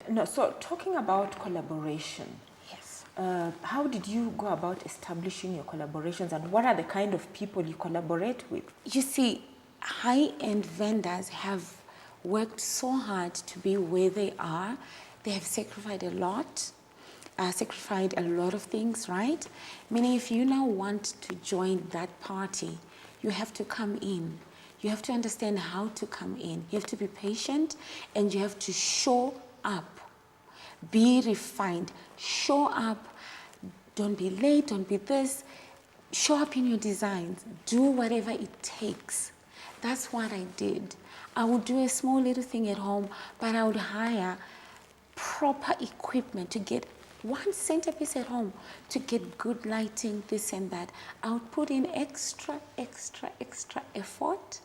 No, so talking about collaboration, Yes. how did you go about establishing your collaborations, and what are the kind of people you collaborate with? You see, high-end vendors have worked so hard to be where they are. They have sacrificed a lot, of things, right? Meaning if you now want to join that party, you have to come in. You have to understand how to come in. You have to be patient, and you have to show up. Be refined. Show up. Don't be late. Don't be this. Show up in your designs. Do whatever it takes. That's what I did. I would do a small little thing at home, but I would hire proper equipment to get one centerpiece at home, to get good lighting, this and that. I would put in extra effort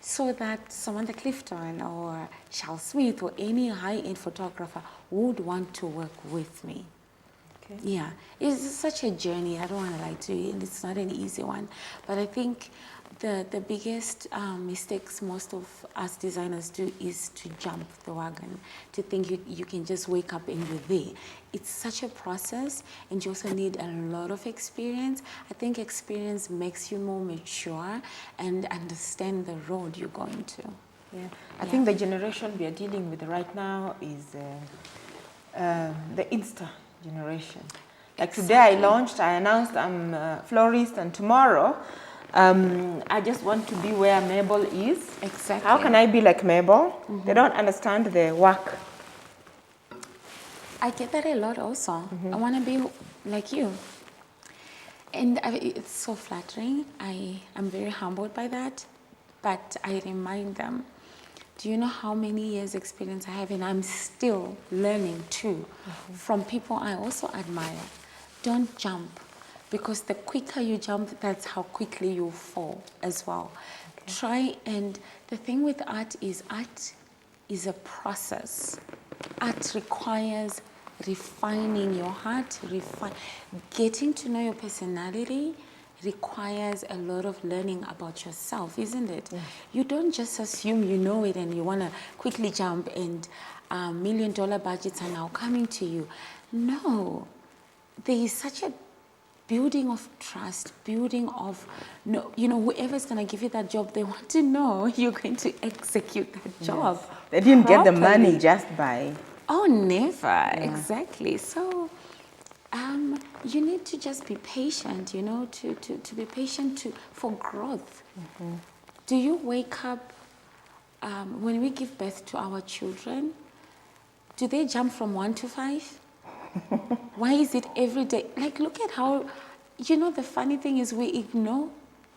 so that Samantha Clifton or Charles Smith or any high-end photographer would want to work with me. Okay. Yeah, it's such a journey. I don't want to lie to you, and it's not an easy one. But I think the biggest mistakes most of us designers do is to jump the wagon, to think you can just wake up and you're there. It's such a process, and you also need a lot of experience. I think experience makes you more mature and understand the road you're going to. Yeah, I think the generation we are dealing with right now is the Insta generation. Like today I announced I'm a florist, and tomorrow I just want to be where Mabel is. Exactly. How can I be like Mabel? They don't understand the work. I get that a lot also. I want to be like you. And it's so flattering. I'm very humbled by that. But I remind them, do you know how many years experience I have? And I'm still learning too from people I also admire. Don't jump, because the quicker you jump, that's how quickly you fall as well. Okay. Try, and the thing with art is a process. Art requires refining your heart, getting to know your personality requires a lot of learning about yourself, isn't it? Yes. You don't just assume you know it and you want to quickly jump and $1 million budgets are now coming to you. No, there is such a building of trust, building of, whoever's going to give you that job, they want to know you're going to execute that job. Yes. They didn't properly. Get the money just by... Oh, never. Yeah. Exactly. So you need to just be patient, to be patient for growth. Do you wake up, when we give birth to our children, do they jump from 1 to 5? Why is it every day? Like, look at how, the funny thing is we ignore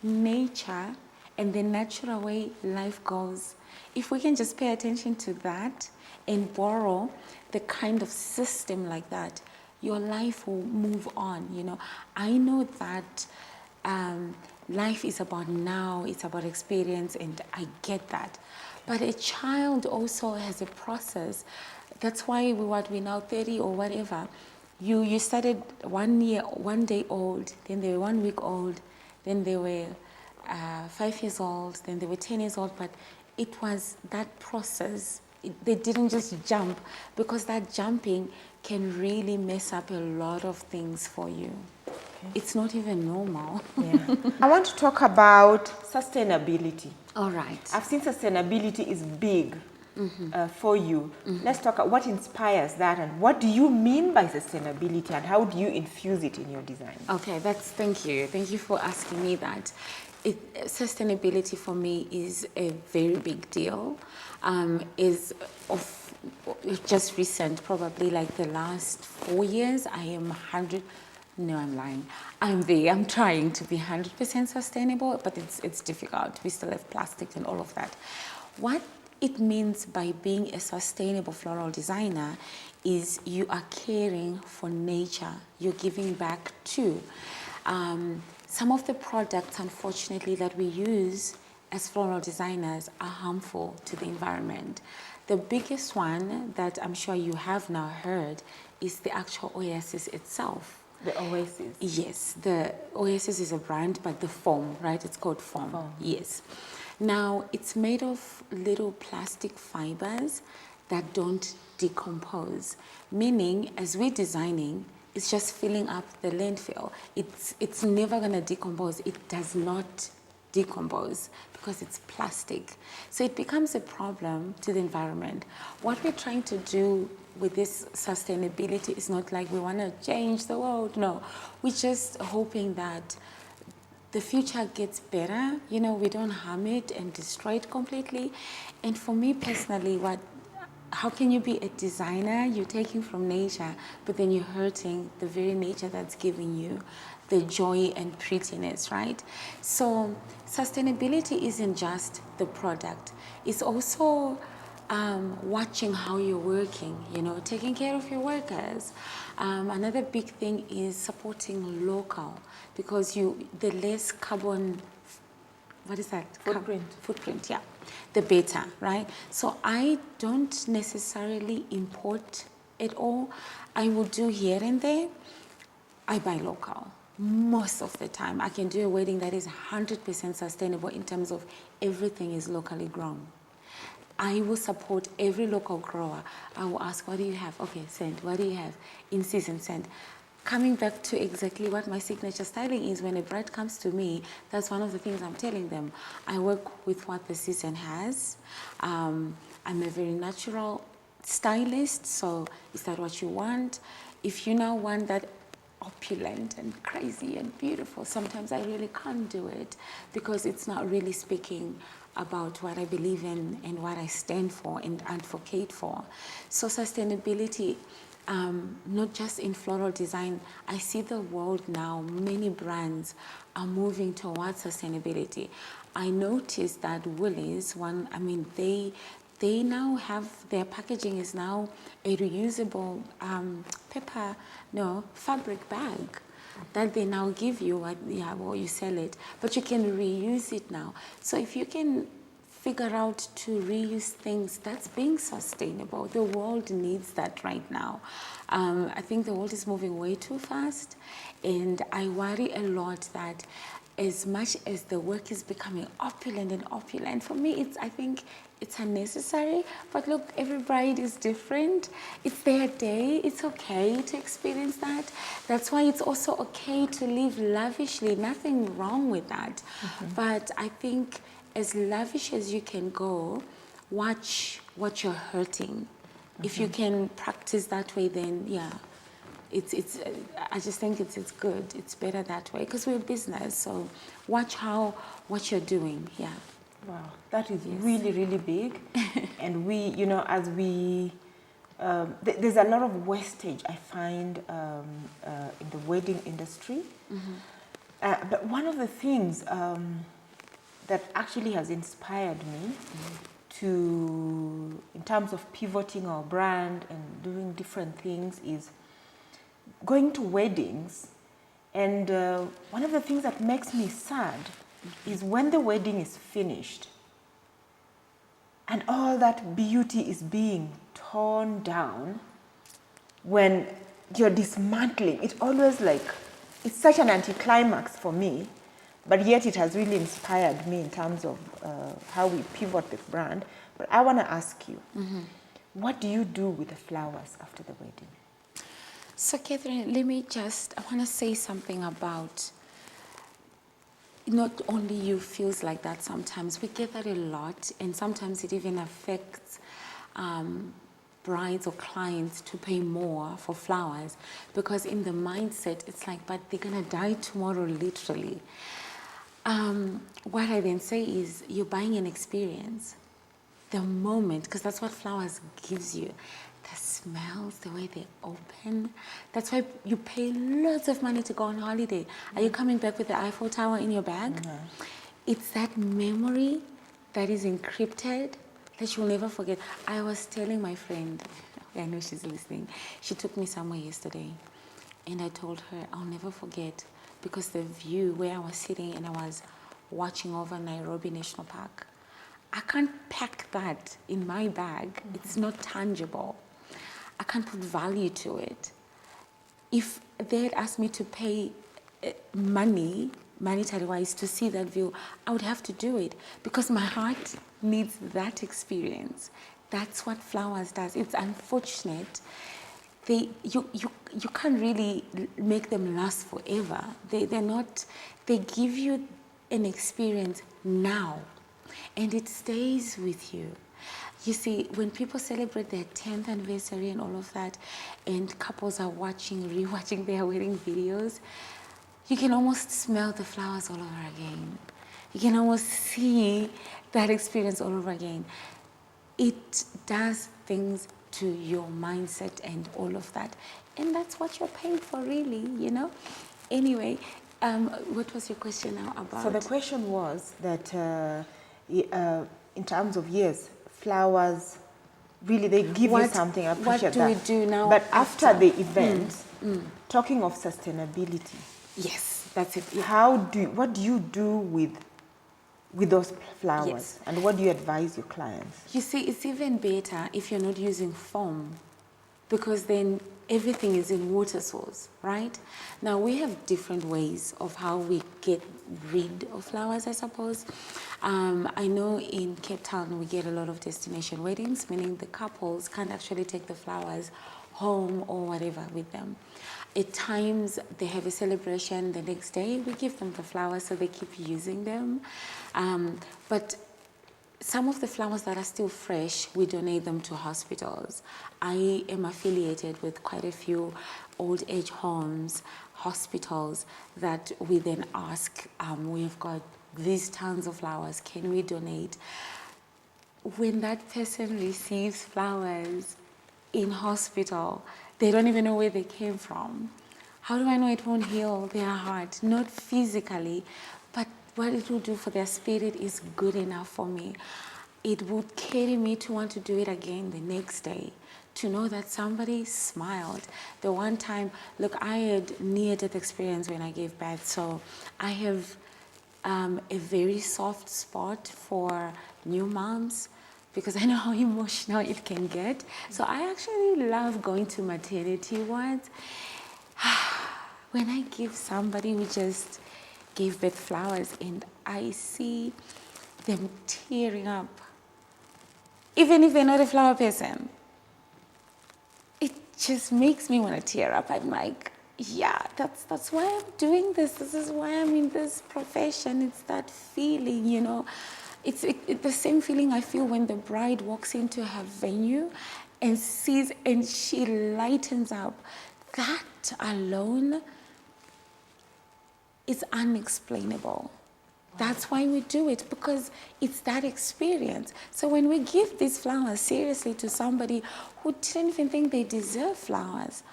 nature and the natural way life goes. If we can just pay attention to that and borrow the kind of system like that, your life will move on, I know that life is about now, it's about experience, and I get that. But a child also has a process. That's why we're now 30 or whatever. You started 1 day old, then they were 1 week old, then they were 5 years old, then they were 10 years old, but it was that process. They didn't just jump, because that jumping can really mess up a lot of things for you. Okay. It's not even normal. Yeah. I want to talk about sustainability. All right. I've seen sustainability is big for you. Let's talk about what inspires that, and what do you mean by sustainability, and how do you infuse it in your design? Okay, thank you. Thank you for asking me that. Sustainability for me is a very big deal. Is of just recent, probably like the last 4 years, I am 100. No, I'm lying. I'm trying to be 100% sustainable, but it's difficult. We still have plastic and all of that. What it means by being a sustainable floral designer is you are caring for nature. You're giving back too. Some of the products, unfortunately, that we use as floral designers are harmful to the environment. The biggest one that I'm sure you have now heard is the actual oasis itself. The oasis? Yes, the oasis is a brand, but the foam, right? It's called foam. Yes. Now, it's made of little plastic fibers that don't decompose. Meaning, as we're designing, it's just filling up the landfill. It's never going to decompose. It does not decompose because it's plastic. So it becomes a problem to the environment. What we're trying to do with this sustainability is not like we want to change the world. No, we're just hoping that the future gets better. You know, we don't harm it and destroy it completely. And for me personally, how can you be a designer? You're taking from nature, but then you're hurting the very nature that's giving you the joy and prettiness, right? So sustainability isn't just the product. It's also watching how you're working, you know, taking care of your workers. Another big thing is supporting local, because the less carbon, what is that? Footprint, yeah. The better, right? So I don't necessarily import it all. I will do here and there. I buy local most of the time. I can do a wedding that is 100% sustainable in terms of everything is locally grown. I will support every local grower. I will ask, what do you have? Okay, send. What do you have? In season, send. Coming back to exactly what my signature styling is, when a bride comes to me, that's one of the things I'm telling them. I work with what the season has. I'm a very natural stylist, so is that what you want? If you now want that opulent and crazy and beautiful, sometimes I really can't do it because it's not really speaking about what I believe in and what I stand for and advocate for. So sustainability, not just in floral design, I see the world now, many brands are moving towards sustainability. I noticed that Woolies, they now have, their packaging is now a reusable fabric bag that they now give you, or you sell it, but you can reuse it now. So if you can figure out to reuse things, that's being sustainable. The world needs that right now. I think the world is moving way too fast, and I worry a lot that as much as the work is becoming opulent and opulent, for me, I think it's unnecessary. But look, every bride is different. It's their day. It's okay to experience that. That's why it's also okay to live lavishly. Nothing wrong with that. But I think as lavish as you can go, watch what you're hurting. If you can practice that way, then yeah. I just think it's good. It's better that way because we're a business. So watch what you're doing. Yeah. Wow, that is really, really big. And there's a lot of wastage I find in the wedding industry. But one of the things that actually has inspired me in terms of pivoting our brand and doing different things is going to weddings, and one of the things that makes me sad is when the wedding is finished and all that beauty is being torn down, when you're dismantling. It's always like, it's such an anticlimax for me, but yet it has really inspired me in terms of how we pivot the brand. But I want to ask you, what do you do with the flowers after the wedding? So, Catherine, I want to say something about not only you feels like that sometimes. We get that a lot, and sometimes it even affects brides or clients to pay more for flowers because in the mindset, it's like, but they're going to die tomorrow, literally. What I then say is you're buying an experience. The moment, because that's what flowers gives you. The smells, the way they open. That's why you pay lots of money to go on holiday. Are you coming back with the Eiffel Tower in your bag? It's that memory that is encrypted that you'll never forget. I was telling my friend, I know she's listening, she took me somewhere yesterday, and I told her I'll never forget because the view where I was sitting and I was watching over Nairobi National Park, I can't pack that in my bag. It's not tangible. I can't put value to it. If they had asked me to pay monetary-wise, to see that view, I would have to do it because my heart needs that experience. That's what flowers does. It's unfortunate. You can't really make them last forever. They're not, they give you an experience now, and it stays with you. You see, when people celebrate their 10th anniversary and all of that, and couples are rewatching their wedding videos, you can almost smell the flowers all over again. You can almost see that experience all over again. It does things to your mindset and all of that. And that's what you're paying for, really, you know? Anyway, what was your question now about? So the question was that in terms of years, flowers, really, they give you something. I appreciate that. What do we do now? But after the event, talking of sustainability. Yes, that's it. Yeah. What do you do with those flowers? Yes. And what do you advise your clients? You see, it's even better if you're not using foam, because then everything is in water source, right? Now, we have different ways of how we get rid of flowers, I suppose. I know in Cape Town, we get a lot of destination weddings, meaning the couples can't actually take the flowers home or whatever with them. At times, they have a celebration the next day, we give them the flowers so they keep using them. But some of the flowers that are still fresh, we donate them to hospitals. I am affiliated with quite a few old age homes, hospitals, that we then ask, we've got these tons of flowers, can we donate? When that person receives flowers in hospital, they don't even know where they came from. How do I know it won't heal their heart? Not physically, but what it will do for their spirit is good enough for me. It would carry me to want to do it again the next day, to know that somebody smiled. The one time, look, I had near-death experience when I gave birth, so I have a very soft spot for new moms, because I know how emotional it can get. So I actually love going to maternity wards. When I give somebody who just gave birth flowers and I see them tearing up, even if they're not a flower person, it just makes me want to tear up. I'm like, yeah, that's why I'm doing this. This is why I'm in this profession. It's that feeling, you know. It's the same feeling I feel when the bride walks into her venue and sees, and she lightens up. That alone is unexplainable. That's why we do it, because it's that experience. So when we give these flowers seriously to somebody who didn't even think they deserve flowers,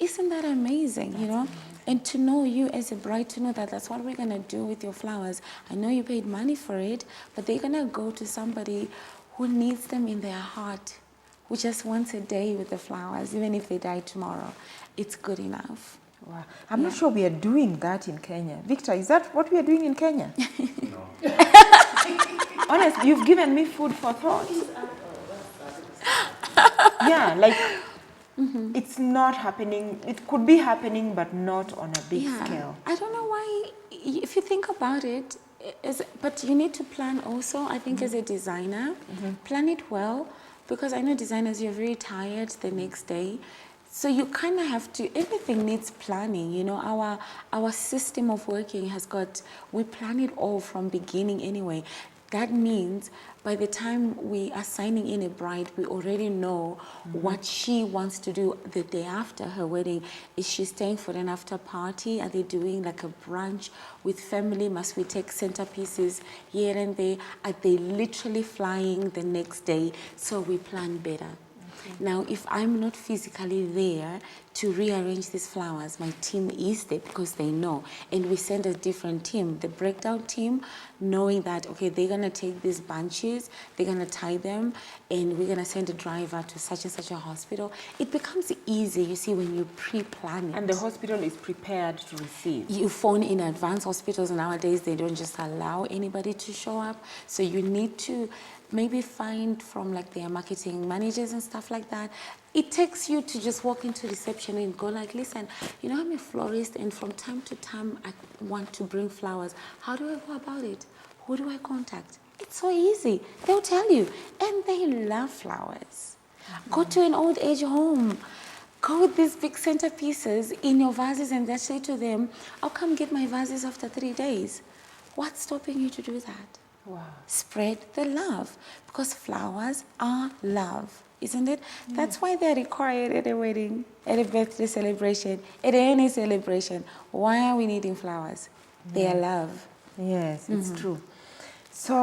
isn't that amazing, you know? And to know you as a bride, to know that that's what we're gonna do with your flowers. I know you paid money for it, but they're gonna go to somebody who needs them in their heart, who just wants a day with the flowers, even if they die tomorrow. It's good enough. Wow. I'm not sure we are doing that in Kenya. Victor, is that what we are doing in Kenya? No. Honestly, you've given me food for thought. Yeah, like, it's not happening. It could be happening, but not on a big scale. I don't know why, if you think about it, but you need to plan also, I think, as a designer. Plan it well, because I know designers, you're very tired the next day. So you kind of have to, everything needs planning, you know. Our system of working has got, we plan it all from beginning anyway. That means by the time we are signing in a bride, we already know what she wants to do the day after her wedding. Is she staying for an after party? Are they doing like a brunch with family? Must we take centerpieces here and there? Are they literally flying the next day? So we plan better. Now, if I'm not physically there to rearrange these flowers, my team is there because they know. And we send a different team, the breakdown team, knowing that, okay, they're going to take these bunches, they're going to tie them, and we're going to send a driver to such and such a hospital. It becomes easy, you see, when you pre-plan it. And the hospital is prepared to receive. You phone in advance. Hospitals nowadays, they don't just allow anybody to show up. So you need to maybe find from like their marketing managers and stuff like that. It takes you to just walk into reception and go like, listen, you know, I'm a florist, and from time to time I want to bring flowers. How do I go about it? Who do I contact? It's so easy. They'll tell you. And they love flowers. Go to an old age home. Go with these big centerpieces in your vases and just say to them, I'll come get my vases after 3 days. What's stopping you to do that? Wow. Spread the love, because flowers are love, isn't it? That's why they're required at a wedding, at a birthday celebration, at any celebration. Why are we needing flowers? They are love. Yes, it's true. So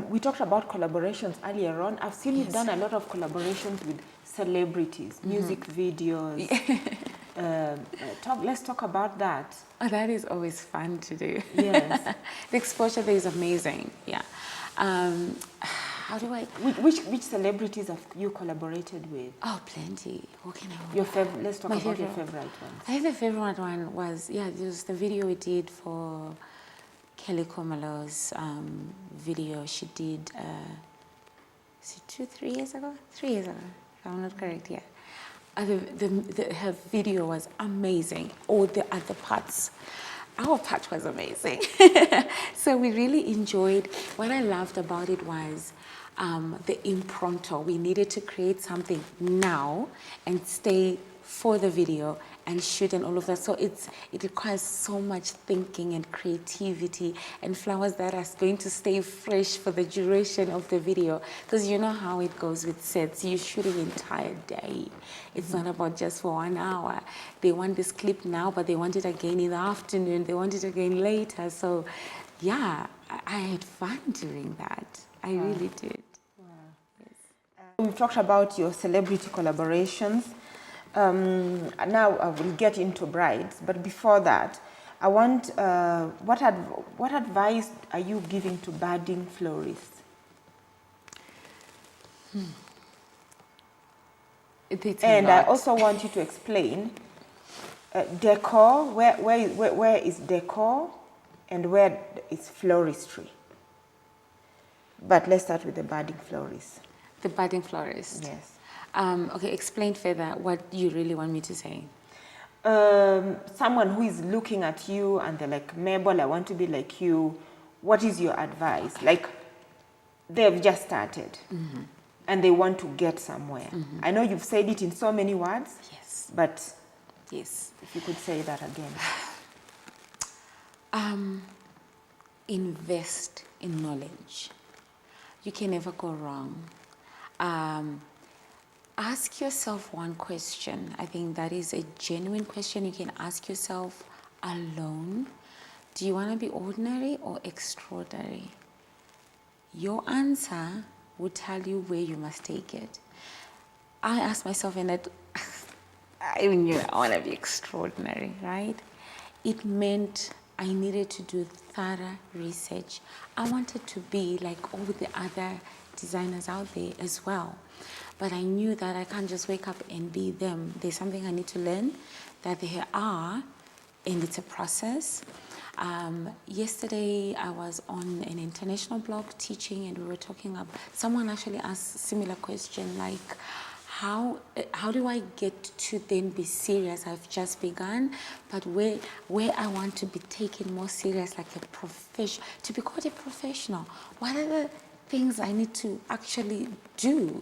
we talked about collaborations earlier on. I've seen you've done a lot of collaborations with celebrities, music videos. Let's talk about that. Oh, that is always fun to do. Yes. The exposure there is amazing. Yeah. How do I? Which celebrities have you collaborated with? Oh, plenty. Who can I? Let's talk about your favorite ones. I think the favorite one was, it was the video we did for Kelly Komalo's video. She did, is it 2, 3 years ago? 3 years ago, if I'm not correct, yeah. Her video was amazing, all the other parts. Our part was amazing. So we really enjoyed. What I loved about it was the impromptu. We needed to create something now and stay for the video and shoot and all of that. So it requires so much thinking and creativity and flowers that are going to stay fresh for the duration of the video. Because you know how it goes with sets. You shoot an entire day. It's not about just for 1 hour. They want this clip now, but they want it again in the afternoon. They want it again later. So yeah, I had fun doing that. I really did. Wow. Yes. We've talked about your celebrity collaborations. Now I will get into brides, but before that, I want what advice are you giving to budding florists? And I also want you to explain decor. Where is decor, and where is floristry? But let's start with the budding florist. The budding florist. Yes. Okay, explain further what you really want me to say. Someone who is looking at you and they're like, Mabel, I want to be like you. What is your advice? Like, they've just started and they want to get somewhere. I know you've said it in so many words. Yes. But yes, if you could say that again. Invest in knowledge. You can never go wrong. Ask yourself one question. I think that is a genuine question you can ask yourself alone. Do you want to be ordinary or extraordinary? Your answer will tell you where you must take it. I asked myself, and I knew I want to be extraordinary, right? It meant I needed to do thorough research. I wanted to be like all the other designers out there as well. But I knew that I can't just wake up and be them. There's something I need to learn, that there are, and it's a process. Yesterday, I was on an international blog teaching, and we were talking about, someone actually asked a similar question, like, how do I get to then be serious? I've just begun, but where I want to be taken more serious, like a profession, to be called a professional. What are the things I need to actually do?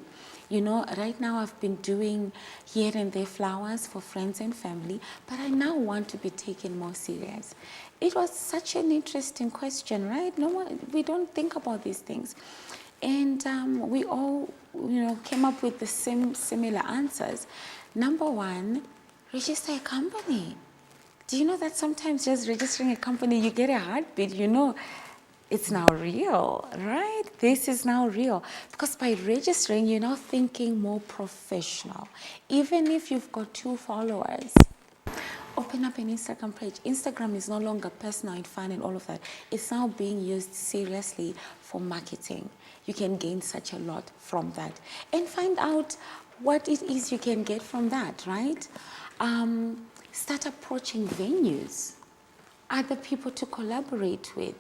You know, right now I've been doing here and there flowers for friends and family, but I now want to be taken more serious. It was such an interesting question, right? We don't think about these things. And we all, came up with the similar answers. Number one, register a company. Do you know that sometimes just registering a company, you get a heartbeat, it's now real, right? This is now real. Because by registering, you're now thinking more professional. Even if you've got 2 followers, open up an Instagram page. Instagram is no longer personal and fun and all of that. It's now being used seriously for marketing. You can gain such a lot from that. And find out what it is you can get from that, right? Start approaching venues, other people to collaborate with.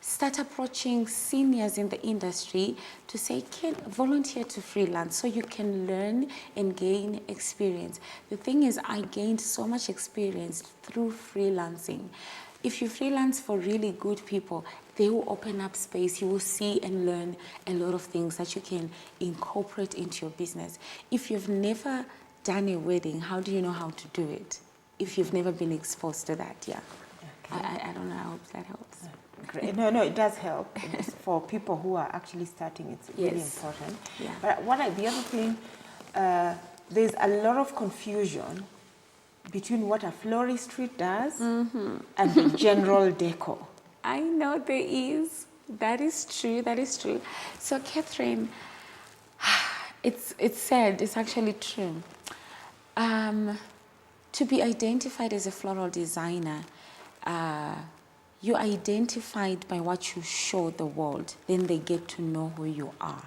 Start approaching seniors in the industry to say, volunteer to freelance so you can learn and gain experience. The thing is, I gained so much experience through freelancing. If you freelance for really good people, they will open up space. You will see and learn a lot of things that you can incorporate into your business. If you've never done a wedding, how do you know how to do it? If you've never been exposed to that, yeah. Okay. I don't know, I hope that helps. Great. No, it does help. It's for people who are actually starting, it's really important. Yeah. But the other thing, there's a lot of confusion between what a floristry does and the general decor. I know there is. That is true. That is true. So, Catherine, it's sad. It's actually true. To be identified as a floral designer, you're identified by what you show the world. Then they get to know who you are.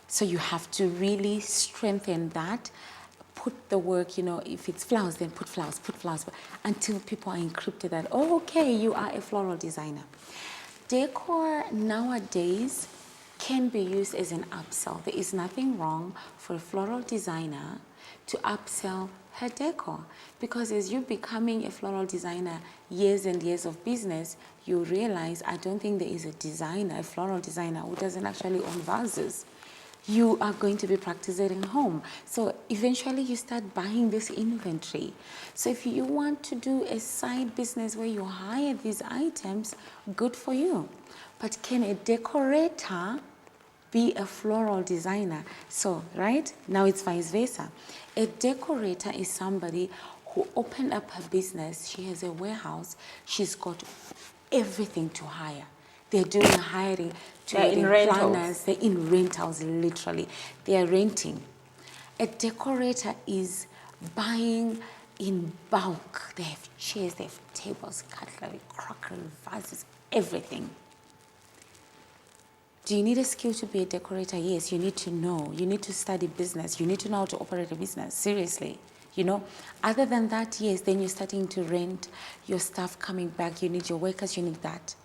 So you have to really strengthen that. Put the work, if it's flowers, then put flowers, until people are encrypted that, oh, okay, you are a floral designer. Decor nowadays can be used as an upsell. There is nothing wrong for a floral designer to upsell her decor, because as you're becoming a floral designer, years and years of business, you realize, I don't think there is a floral designer who doesn't actually own vases. You are going to be practicing at home. So eventually you start buying this inventory. So if you want to do a side business where you hire these items, good for you. But can a decorator be a floral designer? So, right? Now it's vice versa. A decorator is somebody who opened up her business. She has a warehouse. She's got everything to hire. They're doing hiring to planners. They're in rentals, literally. They're renting. A decorator is buying in bulk. They have chairs, they have tables, cutlery, crockery, vases, everything. Do you need a skill to be a decorator? Yes, you need to know. You need to study business. You need to know how to operate a business, seriously. Other than that, yes, then you're starting to rent your stuff coming back. You need your workers, you need that.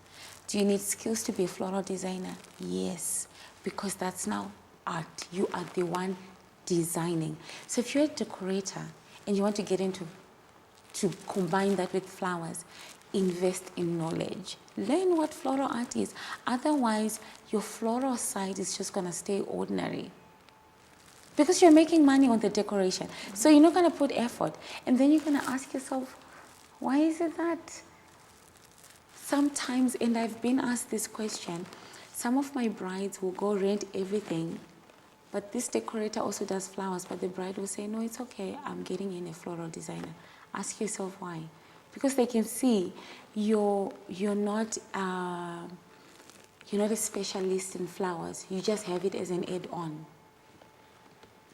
Do you need skills to be a floral designer? Yes, because that's now art. You are the one designing. So if you're a decorator and you want to get into to combine that with flowers, invest in knowledge. Learn what floral art is. Otherwise, your floral side is just going to stay ordinary. Because you're making money on the decoration. So you're not going to put effort. And then you're going to ask yourself, why is it that? Sometimes, and I've been asked this question, some of my brides will go rent everything, but this decorator also does flowers, but the bride will say, no, it's okay, I'm getting in a floral designer. Ask yourself why. Because they can see you're not a specialist in flowers. You just have it as an add-on.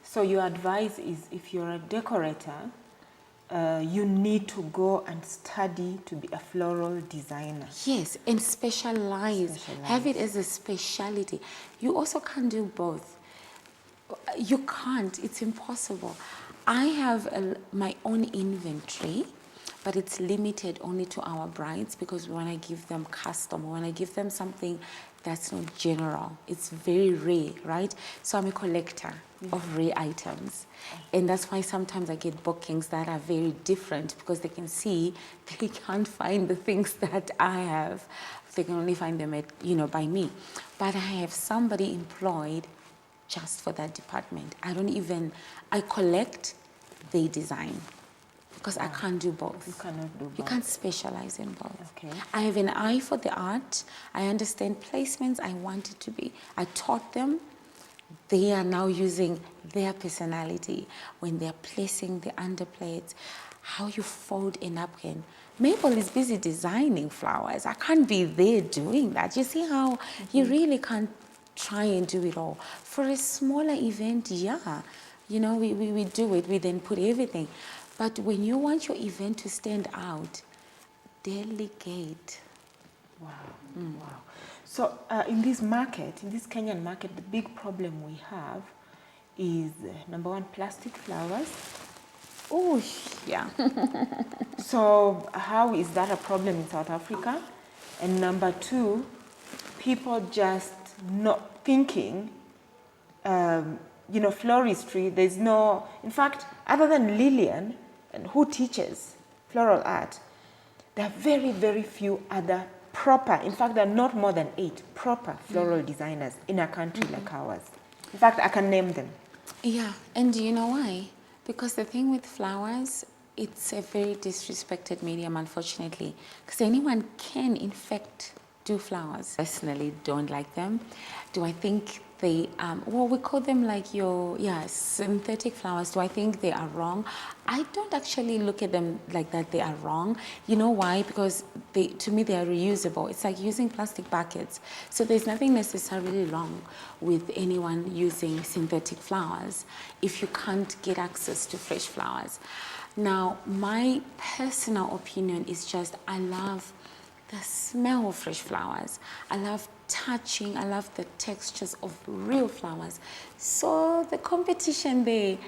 So your advice is, if you're a decorator, you need to go and study to be a floral designer. Yes, and specialize. Have it as a specialty. You also can't do both. You can't. It's impossible. I have my own inventory, but it's limited only to our brides, because we want to give them custom. We want to give them something that's not general. It's very rare, right? So I'm a collector of rare items. And that's why sometimes I get bookings that are very different, because they can see they can't find the things that I have. They can only find them by me. But I have somebody employed just for that department. I collect, they design. Because I can't do both. You cannot do both. You can't specialize in both. Okay. I have an eye for the art. I understand placements. I want it to be. I taught them. They are now using their personality when they're placing the underplates, how you fold a napkin. Mabel is busy designing flowers. I can't be there doing that. You see how you really can't try and do it all. For a smaller event, yeah, we do it. We then put everything. But when you want your event to stand out, delegate. Wow, wow. So in this Kenyan market, the big problem we have is, number one, plastic flowers. Oh, yeah. So how is that a problem in South Africa? And number two, people just not thinking, floristry, there's no, in fact, other than Lillian, who teaches floral art, there are very, very few other proper, in fact, there are not more than 8 proper floral designers in a country like ours. In fact, I can name them. Yeah, and do you know why? Because the thing with flowers, it's a very disrespected medium, unfortunately. Because anyone can, in fact, do flowers. Personally, don't like them. Do I think they, well, we call them like synthetic flowers. Do I think they are wrong? I don't actually look at them like that they are wrong. You know why? Because to me, they are reusable. It's like using plastic buckets. So there's nothing necessarily wrong with anyone using synthetic flowers if you can't get access to fresh flowers. Now, my personal opinion is just I love the smell of fresh flowers. I love touching, I love the textures of real flowers. So the competition there,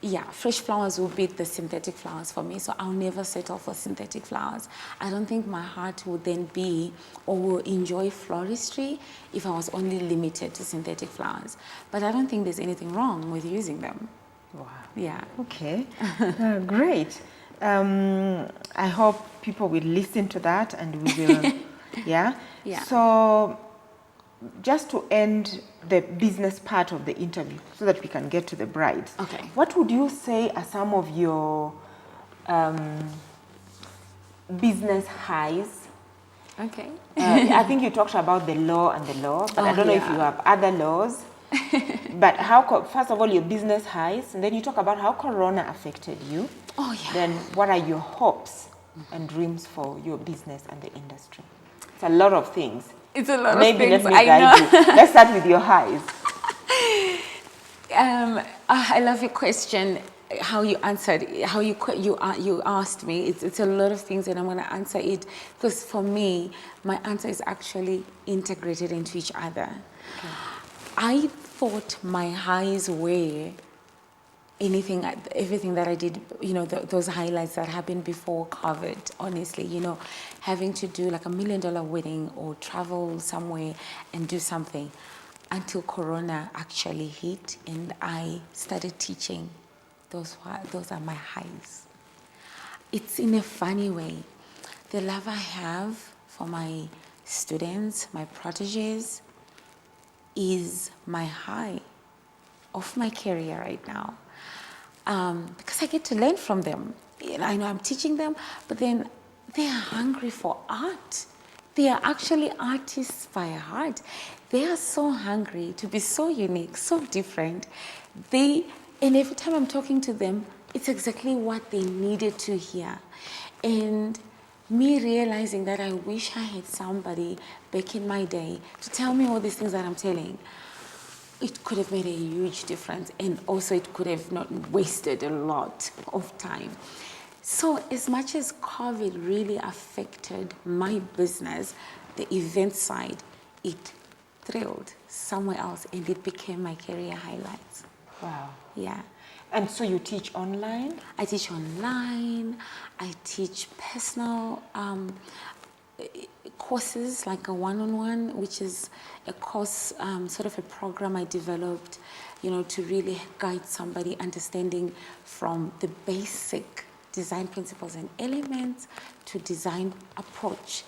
yeah, fresh flowers will beat the synthetic flowers for me. So I'll never settle for synthetic flowers. I don't think my heart would then be or will enjoy floristry if I was only limited to synthetic flowers. But I don't think there's anything wrong with using them. Wow. Yeah. Okay. Great. I hope people will listen to that and we will, yeah? Yeah. So, just to end the business part of the interview so that we can get to the brides. Okay. What would you say are some of your business highs? Okay. I think you talked about the law and the law, but I don't know if you have other laws. But first of all, your business highs, and then you talk about how Corona affected you. Oh, yeah. Then what are your hopes and dreams for your business and the industry? It's a lot of things. It's a lot Maybe of things, let me guide you. Let's start with your highs. I love your question. How you answered, how you asked me. It's a lot of things, and I'm going to answer it because for me, my answer is actually integrated into each other. Okay. I thought my highs were everything that I did, those highlights that happened before COVID, honestly, having to do like $1 million wedding or travel somewhere and do something until Corona actually hit and I started teaching. Those are my highs. It's in a funny way. The love I have for my students, my proteges, is my high of my career right now. Because I get to learn from them. I know I'm teaching them, but then they are hungry for art. They are actually artists by heart. They are so hungry to be so unique, so different. And every time I'm talking to them, it's exactly what they needed to hear. And me realizing that I wish I had somebody back in my day to tell me all these things that I'm telling, it could have made a huge difference, and also it could have not wasted a lot of time. So as much as COVID really affected my business, the event side, it thrilled somewhere else and it became my career highlights. Wow. Yeah. And so you teach online? I teach online. I teach personal courses, like a one-on-one, which is a course, sort of a program I developed, to really guide somebody understanding from the basic design principles and elements to design approach,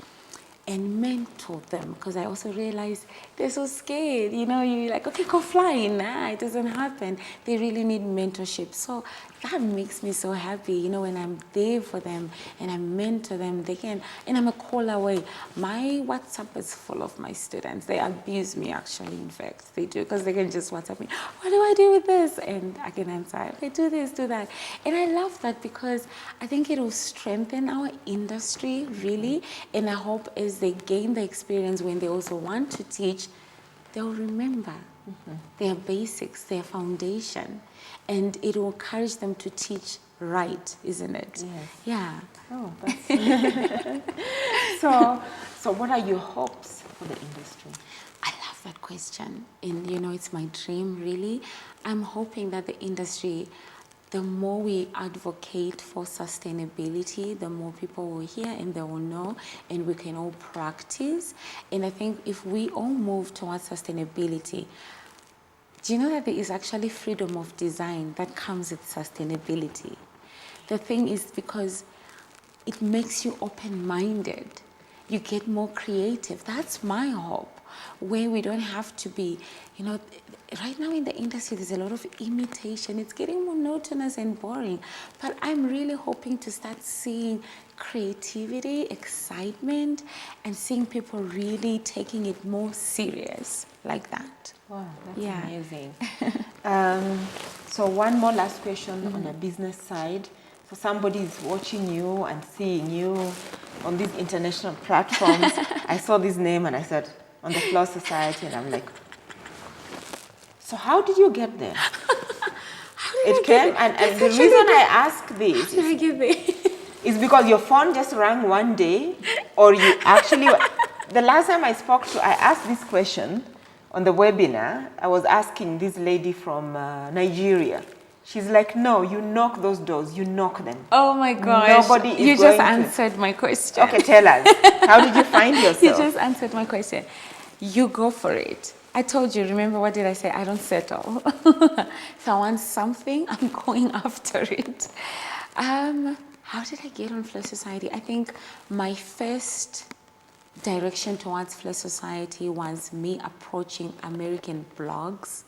and mentor them, because I also realized they're so scared. You're like, okay, go fly. Nah, it doesn't happen. They really need mentorship. So that makes me so happy, when I'm there for them and I mentor them, and I'm a call away. My WhatsApp is full of my students. They abuse me, actually, in fact. They do, because they can just WhatsApp me, what do I do with this? And I can answer, okay, do this, do that. And I love that because I think it will strengthen our industry, really, and I hope as they gain the experience when they also want to teach, they'll remember their basics, their foundation, and it will encourage them to teach right, isn't it? Yes. Yeah. Oh, that's so what are your hopes for the industry? I love that question, and it's my dream, really. I'm hoping that the industry, the more we advocate for sustainability, the more people will hear and they will know, and we can all practice. And I think if we all move towards sustainability, do you know that there is actually freedom of design that comes with sustainability? The thing is, because it makes you open-minded. you get more creative. That's my hope, where we don't have to be, you know, right now in the industry, there's a lot of imitation. It's getting monotonous and boring. But I'm really hoping to start seeing creativity, excitement, and seeing people really taking it more serious like that. Wow, that's Yeah. amazing. So one more last question on the business side. So somebody is watching you and seeing you on these international platforms. I saw this name and I said, on the Flower Society, and I'm like, so how did you get there? It came, and the reason I ask this How did I get there? is because your phone just rang one day, or you actually, the last time I asked this question on the webinar, I was asking this lady from Nigeria. She's like, no, you knock those doors, you knock them. Oh my gosh. Nobody is You going just answered my question. Okay, tell us. How did you find yourself? You just answered my question. You go for it. I told you, remember what did I say? I don't settle. If I want something, I'm going after it. How did I get on Flower Society? I think my first direction towards Flower Society was me approaching American blogs.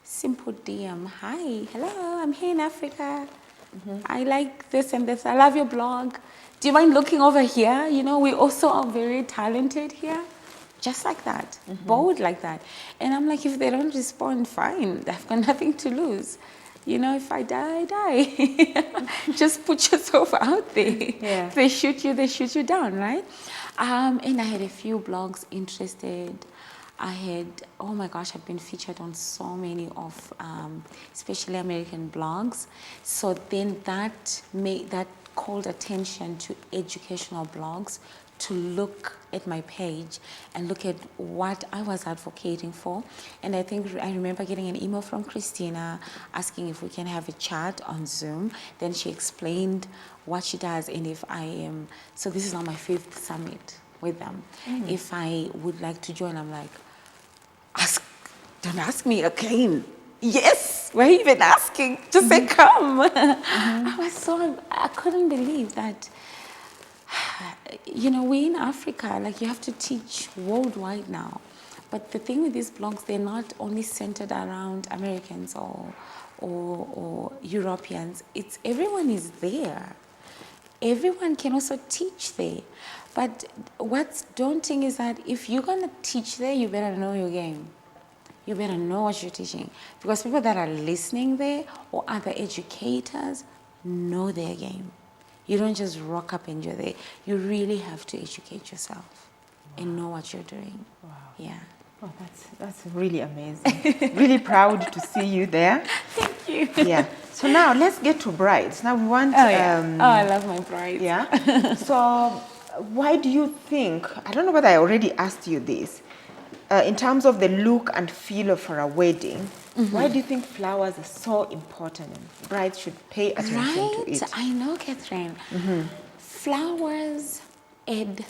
Simple DM, hi, hello, I'm here in Africa. I like this and this. I love your blog. Do you mind looking over here? You know, we also are very talented here. Just like that, bold like that. And I'm like, if they don't respond, fine. I've got nothing to lose. You know, if I die, I die. Just put yourself out there. Yeah. If they shoot you down, right? And I had a few blogs interested. I had, oh my gosh, I've been featured on so many of, especially American blogs. So then that called attention to educational blogs to look at my page and look at what I was advocating for. And I think I remember getting an email from Christina asking if we can have a chat on Zoom. Then she explained what she does and if I am, so this is now my 5th summit with them. If I would like to join, I'm like, don't ask me again. Yes, we're even asking. Just say come. I couldn't believe that. You know, we're in Africa, like you have to teach worldwide now. But the thing with these blogs, they're not only centered around Americans or Europeans. It's everyone is there. Everyone can also teach there. But what's daunting is that if you're going to teach there, you better know your game. You better know what you're teaching. Because people that are listening there or other educators know their game. You don't just rock up and you're there. You really have to educate yourself and know what you're doing. Wow. Yeah. Oh, that's really amazing. Really proud to see you there. Thank you. Yeah. So now let's get to brides. Now we want. I love my brides. Yeah. So why do you think? I don't know whether I already asked you this. In terms of the look and feel for a wedding, why do you think flowers are so important and brides should pay attention to it? I know, Catherine. Flowers add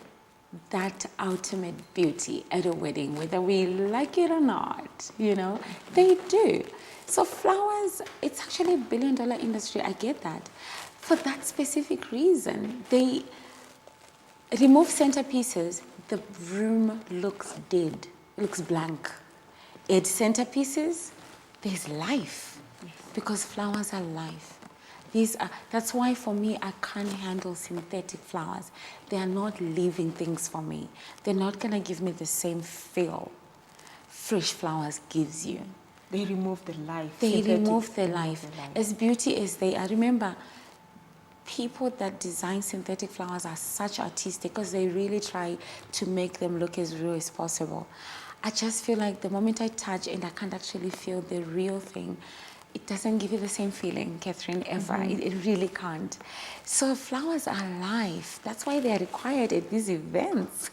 that ultimate beauty at a wedding, whether we like it or not, you know, they do. So flowers, it's actually $1 billion industry, I get that. For that specific reason, they remove centerpieces, the room looks dead, looks blank. Add centerpieces, there's life, because flowers are life. That's why for me, I can't handle synthetic flowers. They are not living things for me. They're not gonna give me the same feel fresh flowers gives you. They remove the life. They remove the life. As beauty as they are. Remember, people that design synthetic flowers are such artistic because they really try to make them look as real as possible. I just feel like the moment I touch and I can't actually feel the real thing, it doesn't give you the same feeling, Catherine, ever. It really can't. So flowers are life. That's why they are required at these events.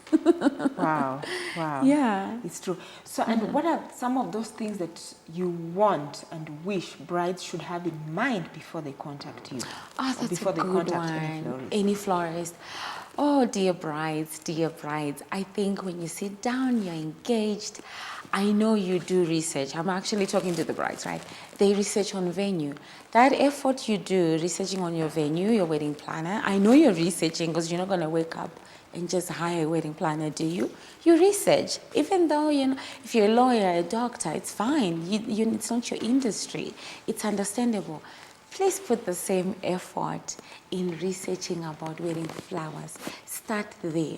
Wow. Yeah. It's true. So, and what are some of those things that you want and wish brides should have in mind before they contact you? Oh, that's before a they good contact one. Any florist. Oh, dear brides, I think when you sit down, you're engaged. I know you do research. I'm actually talking to the brides, right? They research on venue. That effort you do, researching on your venue, your wedding planner, I know you're researching because you're not going to wake up and just hire a wedding planner, do you? You research. Even though, you know, if you're a lawyer, a doctor, it's fine. It's not your industry. It's understandable. Please put the same effort in researching about wedding flowers. Start there.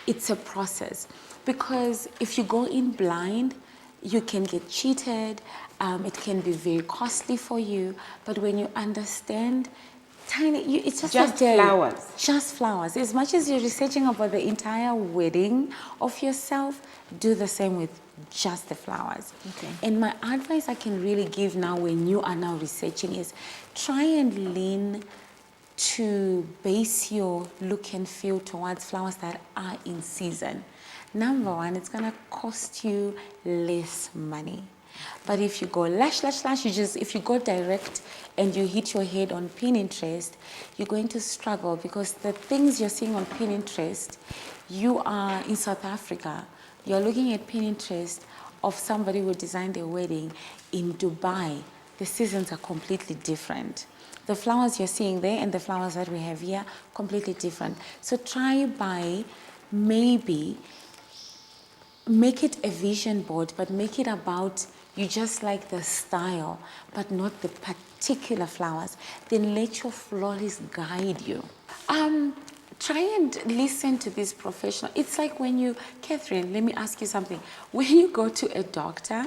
It's a process. Because if you go in blind, you can get cheated. It can be very costly for you. But when you understand, it's just a day. Flowers. Just flowers. As much as you're researching about the entire wedding of yourself, do the same with just the flowers. Okay. And my advice I can really give now when you are now researching is try and lean to base your look and feel towards flowers that are in season. Number one, it's gonna cost you less money. But if you go lash, if you go direct and you hit your head on Pinterest, you're going to struggle because the things you're seeing on Pinterest, you are in South Africa, you're looking at Pinterest of somebody who designed a wedding in Dubai. The seasons are completely different. The flowers you're seeing there and the flowers that we have here, completely different. So try by maybe make it a vision board, but make it about you just like the style, but not the particular flowers. Then let your florist guide you. Try and listen to this professional. It's like when you, Catherine, let me ask you something. When you go to a doctor,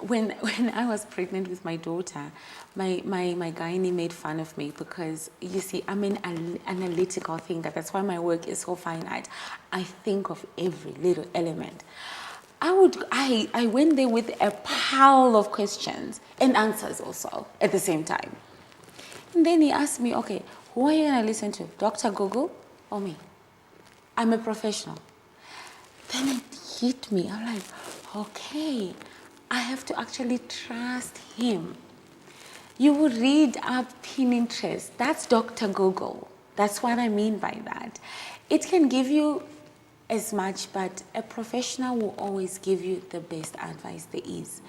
when I was pregnant with my daughter, my gynae made fun of me because, you see, I'm an analytical thinker. That's why my work is so finite. I think of every little element. I went there with a pile of questions and answers also at the same time. And then he asked me, okay, who are you going to listen to, Dr. Google or me? I'm a professional. Then it hit me. I'm like, okay, I have to actually trust him. You will read up Pinterest. That's Dr. Google. That's what I mean by that. It can give you as much, but a professional will always give you the best advice there is.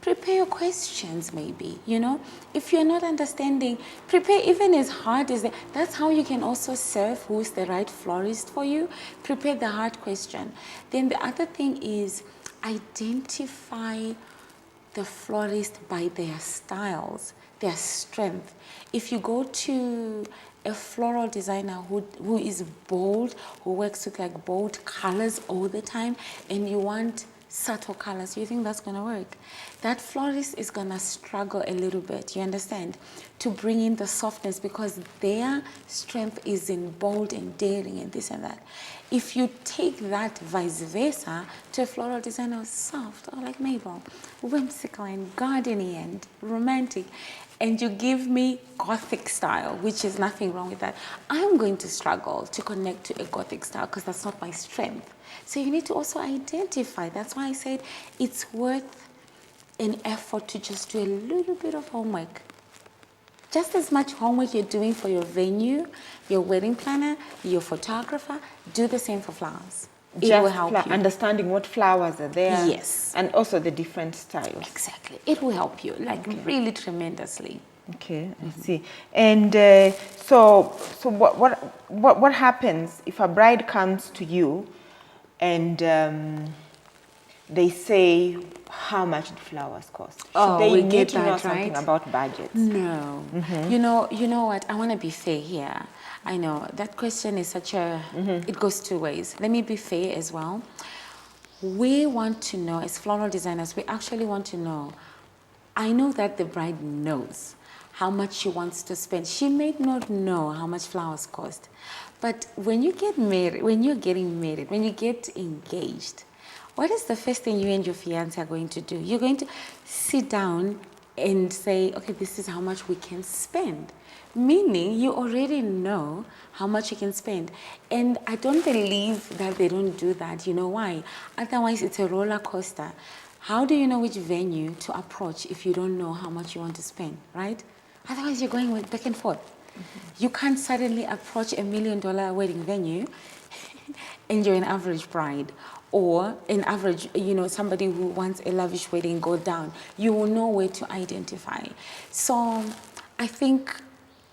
Prepare your questions maybe, you know. If you're not understanding, prepare even as hard as that. That's how you can also serve who's the right florist for you. Prepare the hard question. Then the other thing is identify the florist by their styles, their strength. If you go to a floral designer who is bold, who works with like bold colors all the time, and you want subtle colors, you think that's gonna work? That florist is gonna struggle a little bit, you understand, to bring in the softness because their strength is in bold and daring and this and that. If you take that vice versa to a floral designer who's soft, or like Mabel, whimsical and gardeny and romantic, and you give me Gothic style, which is nothing wrong with that, I'm going to struggle to connect to a Gothic style because that's not my strength. So you need to also identify. That's why I said it's worth an effort to just do a little bit of homework. Just as much homework you're doing for your venue, your wedding planner, your photographer, do the same for flowers. It will help you. Understanding what flowers are there. Yes. And also the different styles. Exactly. It will help you, like really tremendously. Okay, I see. And so what happens if a bride comes to you and they say, how much do flowers cost? Should they need to know something about budgets? No. You know what? I want to be fair here. I know that question is such a, it goes two ways. Let me be fair as well. We want to know, as floral designers, we actually want to know. I know that the bride knows how much she wants to spend. She may not know how much flowers cost. But when you get married, when you're getting married, when you get engaged, what is the first thing you and your fiancé are going to do? You're going to sit down and say, okay, this is how much we can spend. Meaning you already know how much you can spend. And I don't believe that they don't do that. You know why? Otherwise, it's a roller coaster. How do you know which venue to approach if you don't know how much you want to spend, right? Otherwise, you're going back and forth. You can't suddenly approach $1 million wedding venue and you're an average bride. Or an average, you know, somebody who wants a lavish wedding, go down. You will know where to identify. So I think,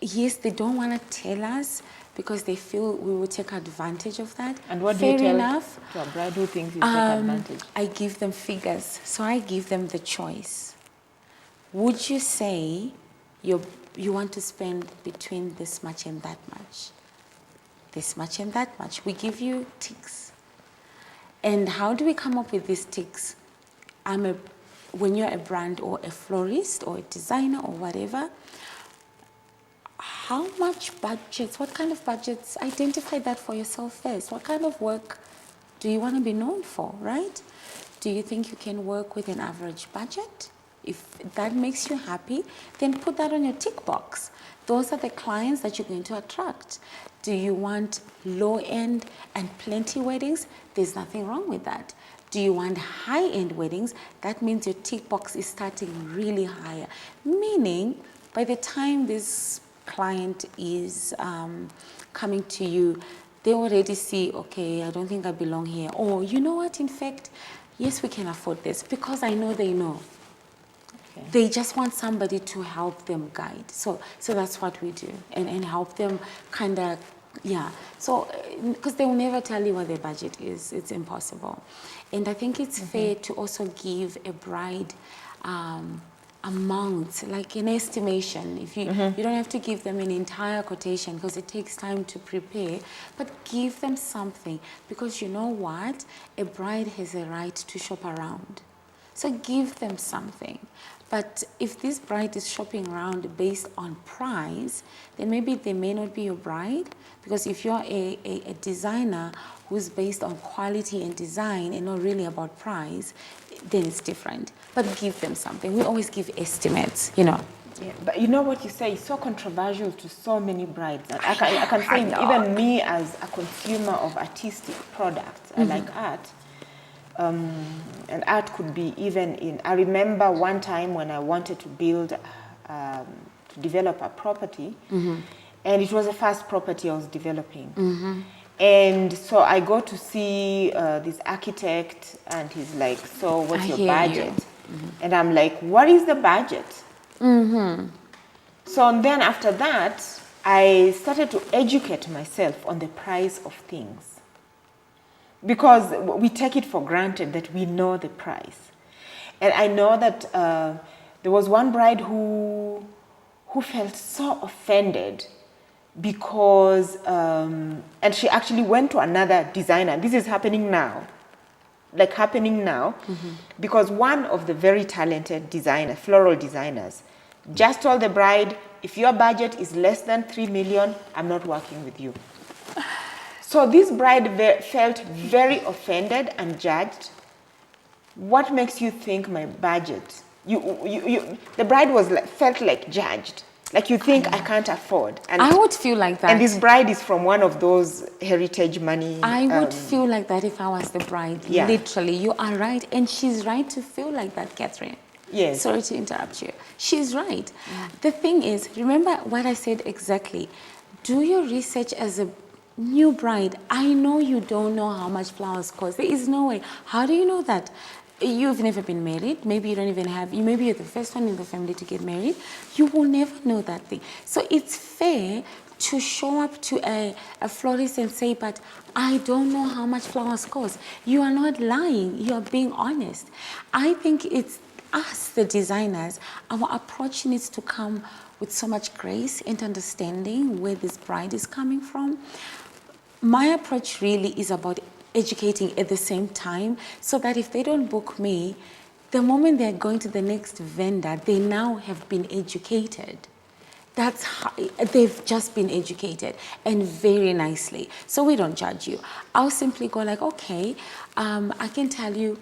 yes, they don't want to tell us because they feel we will take advantage of that. And what Fair do you tell enough. to a bride who thinks you take advantage? I give them figures. So I give them the choice. Would you say you want to spend between this much and that much? This much and that much. We give you ticks. And how do we come up with these ticks? When you're a brand or a florist or a designer or whatever, how much budgets, what kind of budgets, identify that for yourself first. What kind of work do you want to be known for, right? Do you think you can work with an average budget? If that makes you happy, then put that on your tick box. Those are the clients that you're going to attract. Do you want low-end and plenty weddings? There's nothing wrong with that. Do you want high-end weddings? That means your tick box is starting really higher. Meaning, by the time this client is coming to you, they already see, okay, I don't think I belong here. Or, you know what, in fact, yes, we can afford this, because I know they know. Okay. They just want somebody to help them guide. So that's what we do, and help them kind of, yeah. So, because they will never tell you what their budget is. It's impossible. And I think it's fair to also give a bride amount, like an estimation. If you you don't have to give them an entire quotation, because it takes time to prepare, but give them something, because you know what, a bride has a right to shop around. So give them something. But if this bride is shopping around based on price, then maybe they may not be your bride, because if you're a designer who's based on quality and design and not really about price, then it's different. But give them something. We always give estimates, you know. Yeah, but you know what you say is so controversial to so many brides. And I can say, even me as a consumer of artistic products, I like art. And art could be even in, I remember one time when I wanted to build, to develop a property, and it was the first property I was developing. And so I go to see this architect, and he's like, so what's your budget? And I'm like, what is the budget? So then after that, I started to educate myself on the price of things. Because we take it for granted that we know the price. And I know that there was one bride who felt so offended because, and she actually went to another designer. This is happening now, because one of the very talented designer, floral designers, just told the bride, if your budget is less than 3 million, I'm not working with you. So this bride felt very offended and judged. What makes you think my budget? The bride felt like judged. Like you think I can't afford. And I would feel like that. And this bride is from one of those heritage money. I would feel like that if I was the bride. Yeah. Literally, you are right. And she's right to feel like that, Catherine. Yes. Sorry to interrupt you. She's right. The thing is, remember what I said exactly. Do your research as a new bride. I know you don't know how much flowers cost. There is no way. How do you know that? You've never been married. Maybe you don't even have, maybe you're the first one in the family to get married. You will never know that thing. So it's fair to show up to a florist and say, but I don't know how much flowers cost. You are not lying. You are being honest. I think it's us, the designers, our approach needs to come with so much grace and understanding where this bride is coming from. My approach really is about educating at the same time, so that if they don't book me, the moment they're going to the next vendor, they now have been educated. That's how they've just been educated, and very nicely. So we don't judge you. I'll simply go like, okay, I can tell you,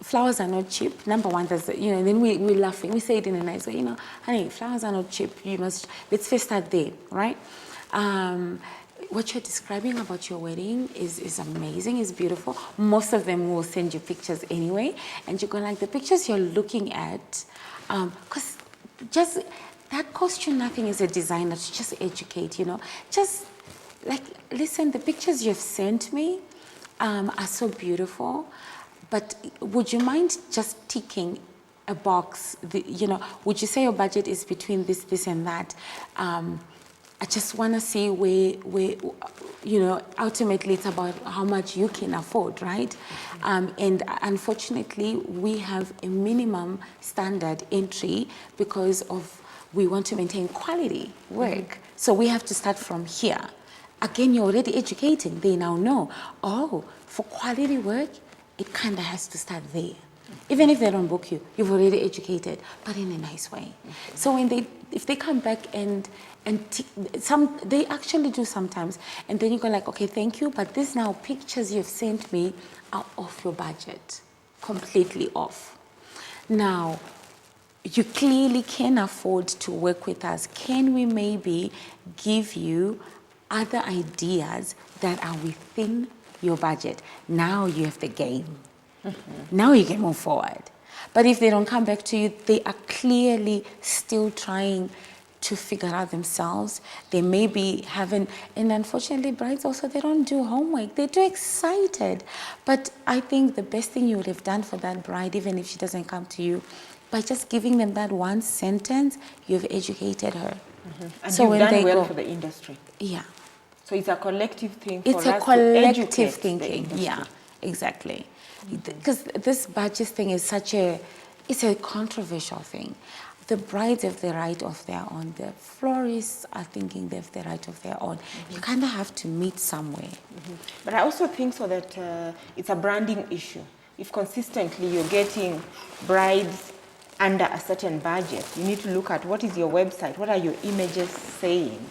flowers are not cheap. Number one, there's, and then we're laughing. We say it in a nice way, honey, flowers are not cheap. Let's first start there, right? What you're describing about your wedding is amazing, is beautiful. Most of them will send you pictures anyway. And you're going like, the pictures you're looking at, because just, that costs you nothing as a designer to just educate, Just like, listen, the pictures you've sent me are so beautiful. But would you mind just ticking a box? Would you say your budget is between this, and that? I just want to see where, you know, ultimately it's about how much you can afford, right? And unfortunately, we have a minimum standard entry because of we want to maintain quality work. So we have to start from here. Again, you're already educating. They now know, oh, for quality work, it kind of has to start there. Even if they don't book you, you've already educated, but in a nice way. So if they come back and they actually do sometimes, and then you go like, okay, thank you, but these now pictures you've sent me are off your budget, completely off. Now, you clearly can afford to work with us. Can we maybe give you other ideas that are within your budget? Now you have the game. Now you can move forward. But if they don't come back to you, they are clearly still trying to figure out themselves. They may be having, and unfortunately brides also, they don't do homework. They're too excited. But I think the best thing you would have done for that bride, even if she doesn't come to you, by just giving them that one sentence, you've educated her. And So you've when done they well go, for the industry. yeah. So it's a collective thing for It's us a collective to educate the thinking. industry. Yeah, exactly. Because this budget thing is it's a controversial thing. The brides have the right of their own. The florists are thinking they have the right of their own. You kind of have to meet somewhere. But I also think so that it's a branding issue. If consistently you're getting brides under a certain budget, you need to look at what is your website, what are your images saying?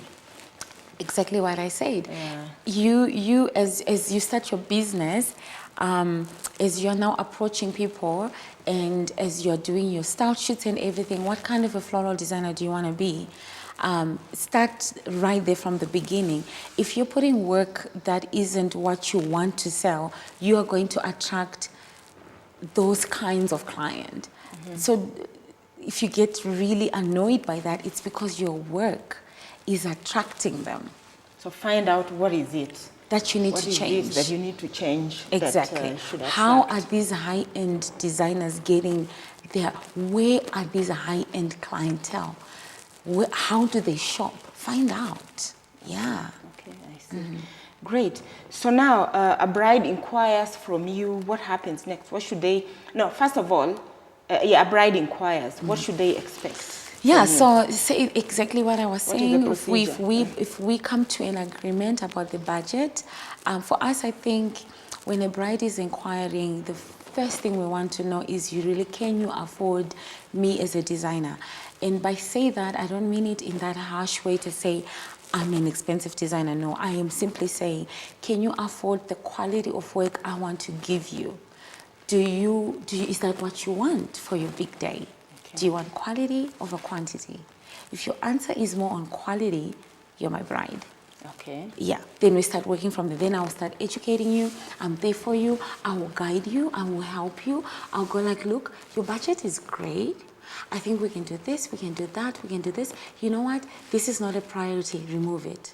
Exactly what I said. Yeah. You as you start your business, as you're now approaching people and as you're doing your style shoots and everything, what kind of a floral designer do you want to be? Start right there from the beginning. If you're putting work that isn't what you want to sell, you are going to attract those kinds of client. So if you get really annoyed by that, it's because your work is attracting them. So find out what is it That you need what to is change. it that you need to change. Exactly. That, should How attract? are these high-end designers getting there? Where are these high-end clientele? How do they shop? Find out. Yeah. Okay, I see. Great. So now a bride inquires from you. What happens next? What should they? No, first of all, a bride inquires. What should they expect? Yeah, from you? so say exactly what I was What is saying. the If we come to an agreement about the budget, for us, I think when a bride is inquiring, the first thing we want to know is can you afford me as a designer? And by say that, I don't mean it in that harsh way to say I'm an expensive designer. No, I am simply saying, can you afford the quality of work I want to give you? Is that what you want for your big day? Okay. Do you want quality over quantity? If your answer is more on quality, you're my bride. Okay. Yeah, then we start working from there. Then I'll start educating you. I'm there for you. I will guide you. I will help you. I'll go like, look, your budget is great. I think we can do this, we can do that, we can do this. You know what? This is not a priority. Remove it.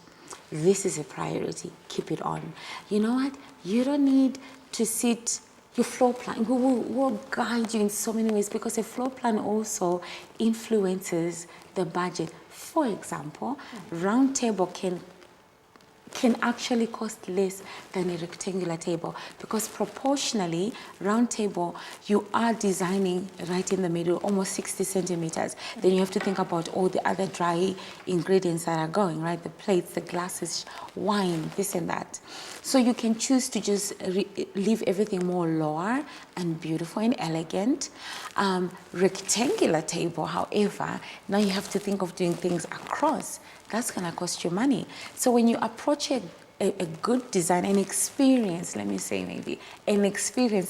This is a priority. Keep it on. You know what? You don't need to sit your floor plan. We'll guide you in so many ways because a floor plan also influences the budget. For example, round table can actually cost less than a rectangular table because proportionally, round table, you are designing right in the middle, almost 60 centimeters. Then you have to think about all the other dry ingredients that are going, right? The plates, the glasses, wine, this and that. So you can choose to just leave everything more lower and beautiful and elegant. Rectangular table, however, now you have to think of doing things across. That's going to cost you money. So when you approach a good designer, an experienced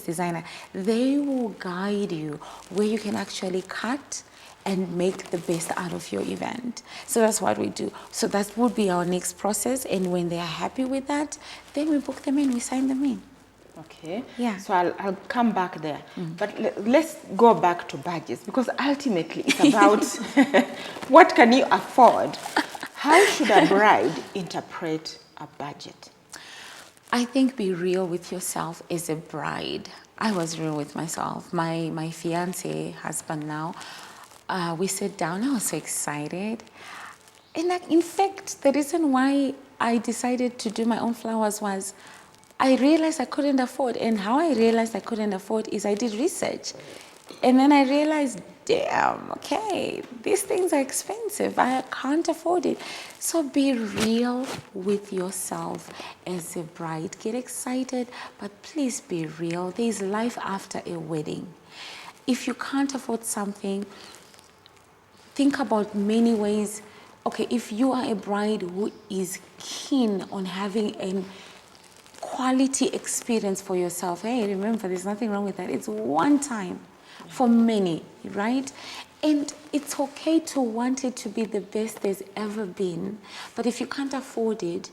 designer, they will guide you where you can actually cut and make the best out of your event. So that's what we do. So that would be our next process. And when they are happy with that, then we book them in, we sign them in. Okay. Yeah. So I'll come back there. But let's go back to budgets because ultimately it's about what can you afford? How should a bride interpret a budget? I think be real with yourself as a bride. I was real with myself. My fiance, husband now, we sat down. I was so excited. And in fact, the reason why I decided to do my own flowers was I realized I couldn't afford. And how I realized I couldn't afford is I did research. And then I realized, damn, okay, these things are expensive. I can't afford it. So be real with yourself as a bride. Get excited, but please be real. There's life after a wedding. If you can't afford something, think about many ways. Okay, if you are a bride who is keen on having a quality experience for yourself, hey, remember, there's nothing wrong with that. It's one time for many, right? And it's okay to want it to be the best there's ever been. But if you can't afford it,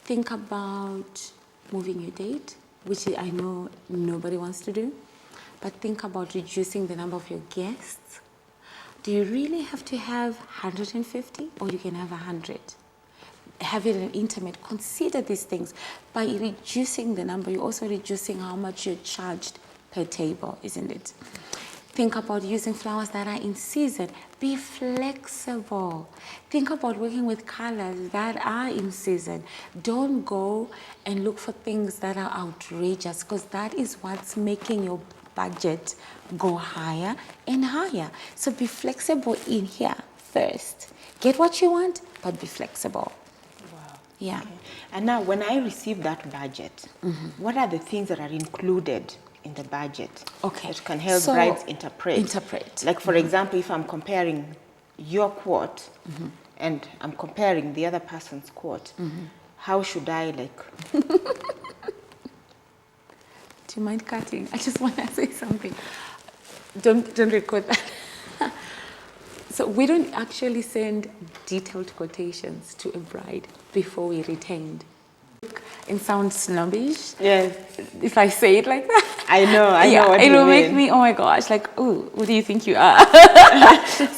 think about moving your date, which I know nobody wants to do. But think about reducing the number of your guests. Do you really have to have 150 or you can have 100? Have it an intimate. Consider these things. By reducing the number, you're also reducing how much you're charged per table, isn't it? Think about using flowers that are in season. Be flexible. Think about working with colors that are in season. Don't go and look for things that are outrageous, because that is what's making your budget go higher and higher. So be flexible in here first. Get what you want, but be flexible. Wow. Yeah. Okay. And now, when I receive that budget, what are the things that are included in the budget that can help brides interpret? Like, for example, if I'm comparing your quote and I'm comparing the other person's quote, how should I Do you mind cutting? I just want to say something. Don't record that. So we don't actually send detailed quotations to a bride before we retained. It sounds snobbish. Yes. If I say it like that. I know what you mean. It will make me, oh my gosh, like, oh, who do you think you are?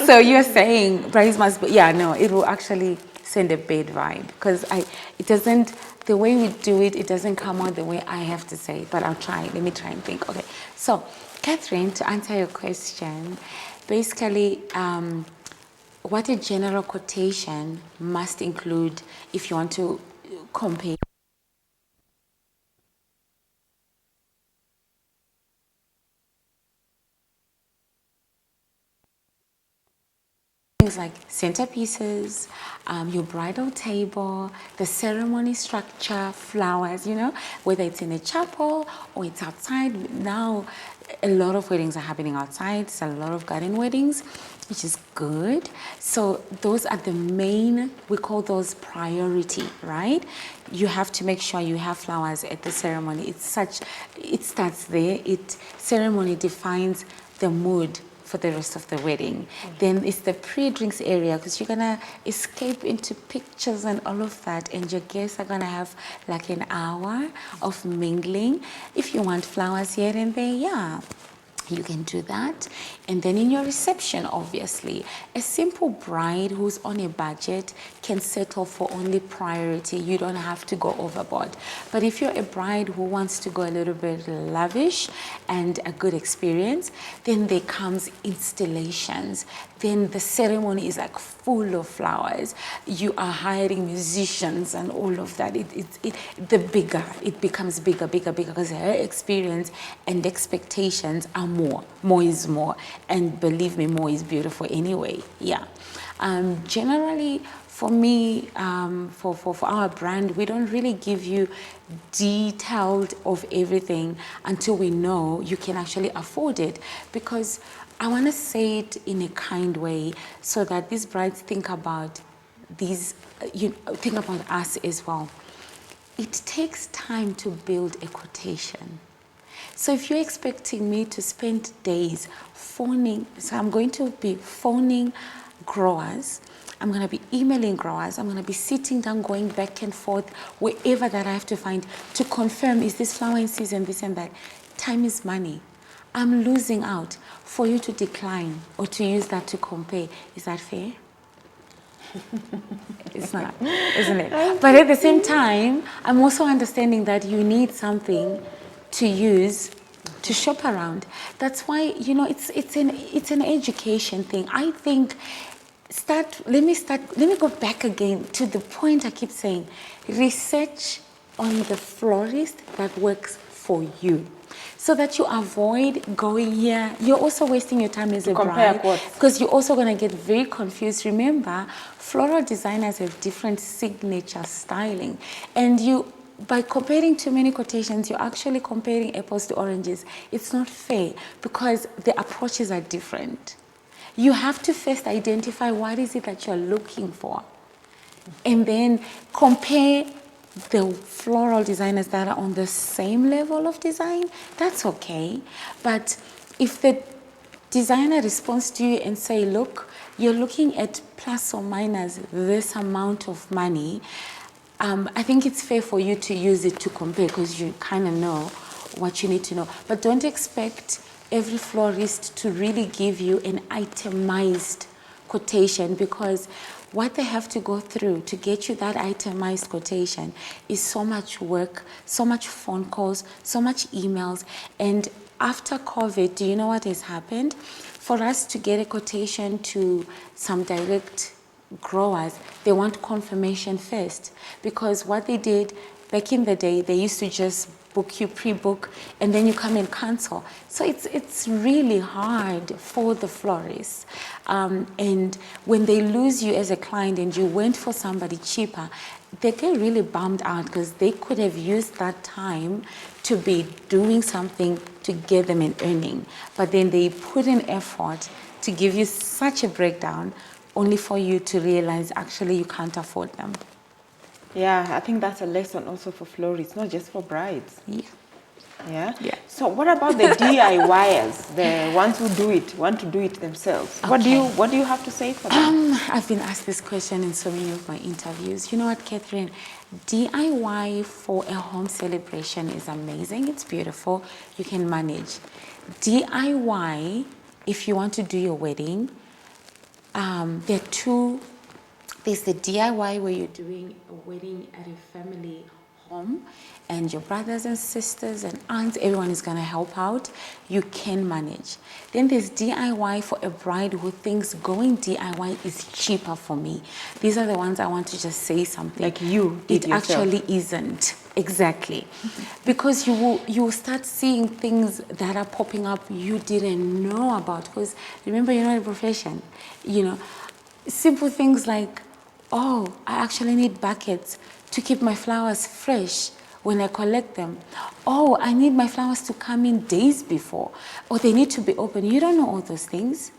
So you're saying brides must be, no, it will actually send a bad vibe, because it doesn't, the way we do it, it doesn't come out the way I have to say it, but I'll try. Let me try and think. Okay, so Catherine, to answer your question, basically, what a general quotation must include if you want to compare things like centerpieces, your bridal table, the ceremony structure, flowers, whether it's in a chapel or it's outside. Now, a lot of weddings are happening outside. There's a lot of garden weddings, which is good. So those are the main, we call those priority, right? You have to make sure you have flowers at the ceremony. It starts there. Ceremony defines the mood for the rest of the wedding. Then it's the pre-drinks area, because you're gonna escape into pictures and all of that, and your guests are gonna have like an hour of mingling. If you want flowers here and there, you can do that. And then in your reception, obviously, a simple bride who's on a budget can settle for only priority. You don't have to go overboard. But if you're a bride who wants to go a little bit lavish and a good experience, then there comes installations. Then the ceremony is like full of flowers. You are hiring musicians and all of that. It becomes bigger, because her experience and expectations are more. More is more. And believe me, more is beautiful anyway. Generally, for me, for our brand, we don't really give you detailed of everything until we know you can actually afford it, because I want to say it in a kind way so that these brides think about think about us as well. It takes time to build a quotation. So if you're expecting me to spend days phoning, so I'm going to be phoning growers, I'm going to be emailing growers, I'm going to be sitting down, going back and forth, wherever that I have to find to confirm, is this flower in season, this and that. Time is money. I'm losing out. For you to decline or to use that to compare, is that fair? It's not, isn't it? But at the same time, I'm also understanding that you need something to use to shop around. That's why, it's an education thing. I think let me go back again to the point I keep saying. Research on the florist that works for you, so that you avoid going here. You're also wasting your time as a bride, because you're also going to get very confused. Remember, floral designers have different signature styling, and by comparing too many quotations, you're actually comparing apples to oranges. It's not fair, because the approaches are different. You have to first identify what is it that you're looking for, and then compare the floral designers that are on the same level of design. That's okay. But if the designer responds to you and say, look, you're looking at plus or minus this amount of money, I think it's fair for you to use it to compare, because you kind of know what you need to know. But don't expect every florist to really give you an itemized quotation, because what they have to go through to get you that itemized quotation is so much work, so much phone calls, so much emails. And after COVID, do you know what has happened? For us to get a quotation to some direct growers, they want confirmation first, because what they did back in the day, they used to just book you, pre-book, and then you come and cancel. So it's really hard for the florists. And when they lose you as a client and you went for somebody cheaper, they get really bummed out, because they could have used that time to be doing something to get them an earning. But then they put in effort to give you such a breakdown, only for you to realize actually you can't afford them. Yeah, I think that's a lesson also for florists, not just for brides. Yeah. Yeah? Yeah. So what about the DIYers, the ones who want to do it themselves? Okay. What do you have to say for them? I've been asked this question in so many of my interviews. You know what, Catherine? DIY for a home celebration is amazing. It's beautiful. You can manage. DIY, if you want to do your wedding, there are two. There's the DIY where you're doing a wedding at a family home, and your brothers and sisters and aunts, everyone is going to help out. You can manage. Then there's DIY for a bride who thinks going DIY is cheaper for me. These are the ones I want to just say something. Like you did It yourself. actually isn't. Exactly. Because you will start seeing things that are popping up you didn't know about. Because remember, you're not a profession. You know, simple things like, oh, I actually need buckets to keep my flowers fresh when I collect them. Oh, I need my flowers to come in days before, or they need to be open. You don't know all those things.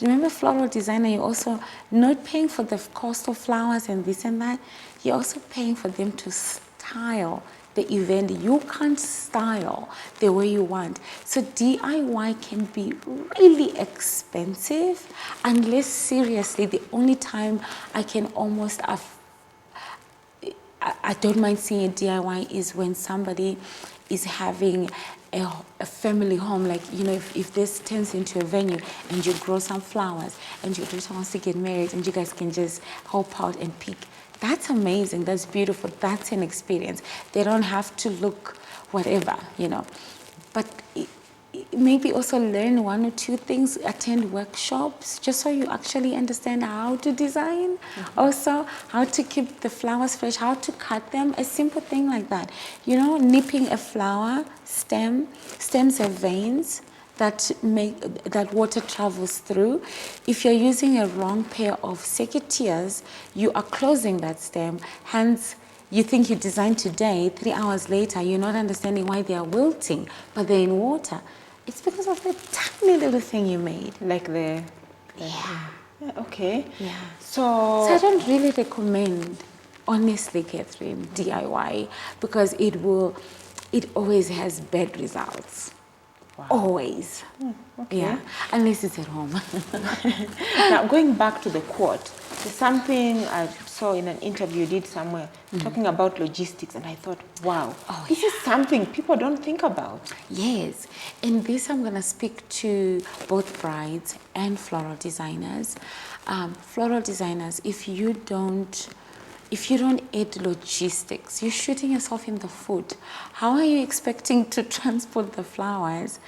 Remember, floral designer, you're also not paying for the cost of flowers and this and that. You're also paying for them to style the event. You can't style the way you want. So DIY can be really expensive, unless seriously, the only time I can almost I don't mind seeing a DIY is when somebody is having a family home, like, you know, if this turns into a venue and you grow some flowers and your daughter wants to get married and you guys can just help out and pick. That's amazing. That's beautiful. That's an experience. They don't have to look whatever, you know. But maybe also learn one or two things, attend workshops, just so you actually understand how to design. Mm-hmm. Also, how to keep the flowers fresh, how to cut them, a simple thing like that. You know, nipping a flower stems have veins that water travels through. If you're using a wrong pair of secateurs, you are closing that stem. Hence, you think you designed today, 3 hours later, you're not understanding why they are wilting, but they're in water. It's because of the tiny little thing you made. Like the yeah, okay. Yeah. So I don't really recommend, honestly, Catherine, DIY, because it always has bad results. Wow. Always. Okay. Yeah, unless it's at home. Now, going back to the quote, there's something I saw in an interview you did somewhere talking about logistics, and I thought, wow, this is something people don't think about. Yes, and this I'm going to speak to both brides and floral designers. Floral designers, if you don't add logistics, you're shooting yourself in the foot. How are you expecting to transport the flowers?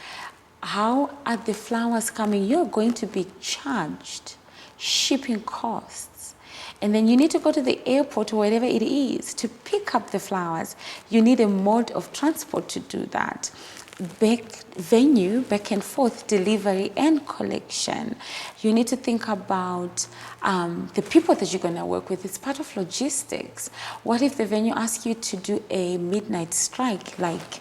How are the flowers coming? You're going to be charged. shipping costs. And then you need to go to the airport or wherever it is to pick up the flowers. You need a mode of transport to do that. Venue, back and forth, delivery and collection. You need to think about the people that you're going to work with. It's part of logistics. What if the venue asks you to do a midnight strike, like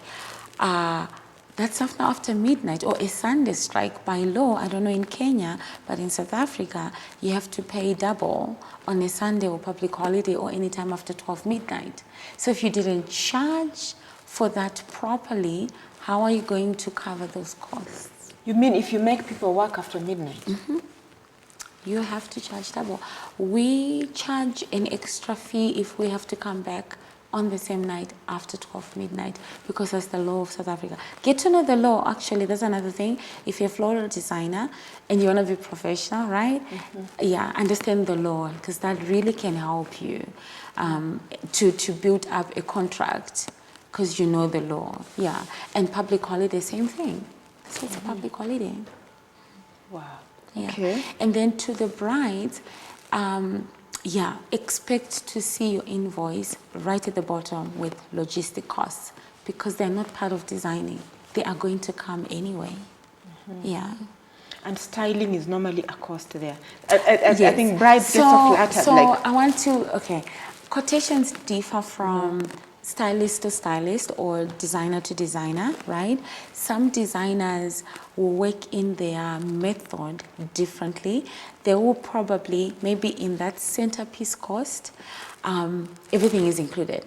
that's after midnight, or a Sunday strike? By law, I don't know in Kenya, but in South Africa, you have to pay double on a Sunday or public holiday or any time after 12 midnight. So if you didn't charge for that properly, how are you going to cover those costs? You mean if you make people work after midnight? Mm-hmm. You have to charge double. We charge an extra fee if we have to come back on the same night after 12 midnight, because that's the law of South Africa. Get to know the law, actually. That's another thing. If you're a floral designer and you want to be professional, right? Mm-hmm. Yeah, understand the law, because that really can help you to build up a contract, because you know the law. Yeah, and public holiday, same thing. So it's a public holiday. Wow. Yeah. Okay. And then to the brides, expect to see your invoice right at the bottom with logistic costs, because they're not part of designing. They are going to come anyway. Mm-hmm. Yeah. And styling is normally a cost there. I think brides get so flattered. So quotations differ from stylist to stylist or designer to designer, right? Some designers will work in their method differently. They will probably, maybe in that centerpiece cost, everything is included,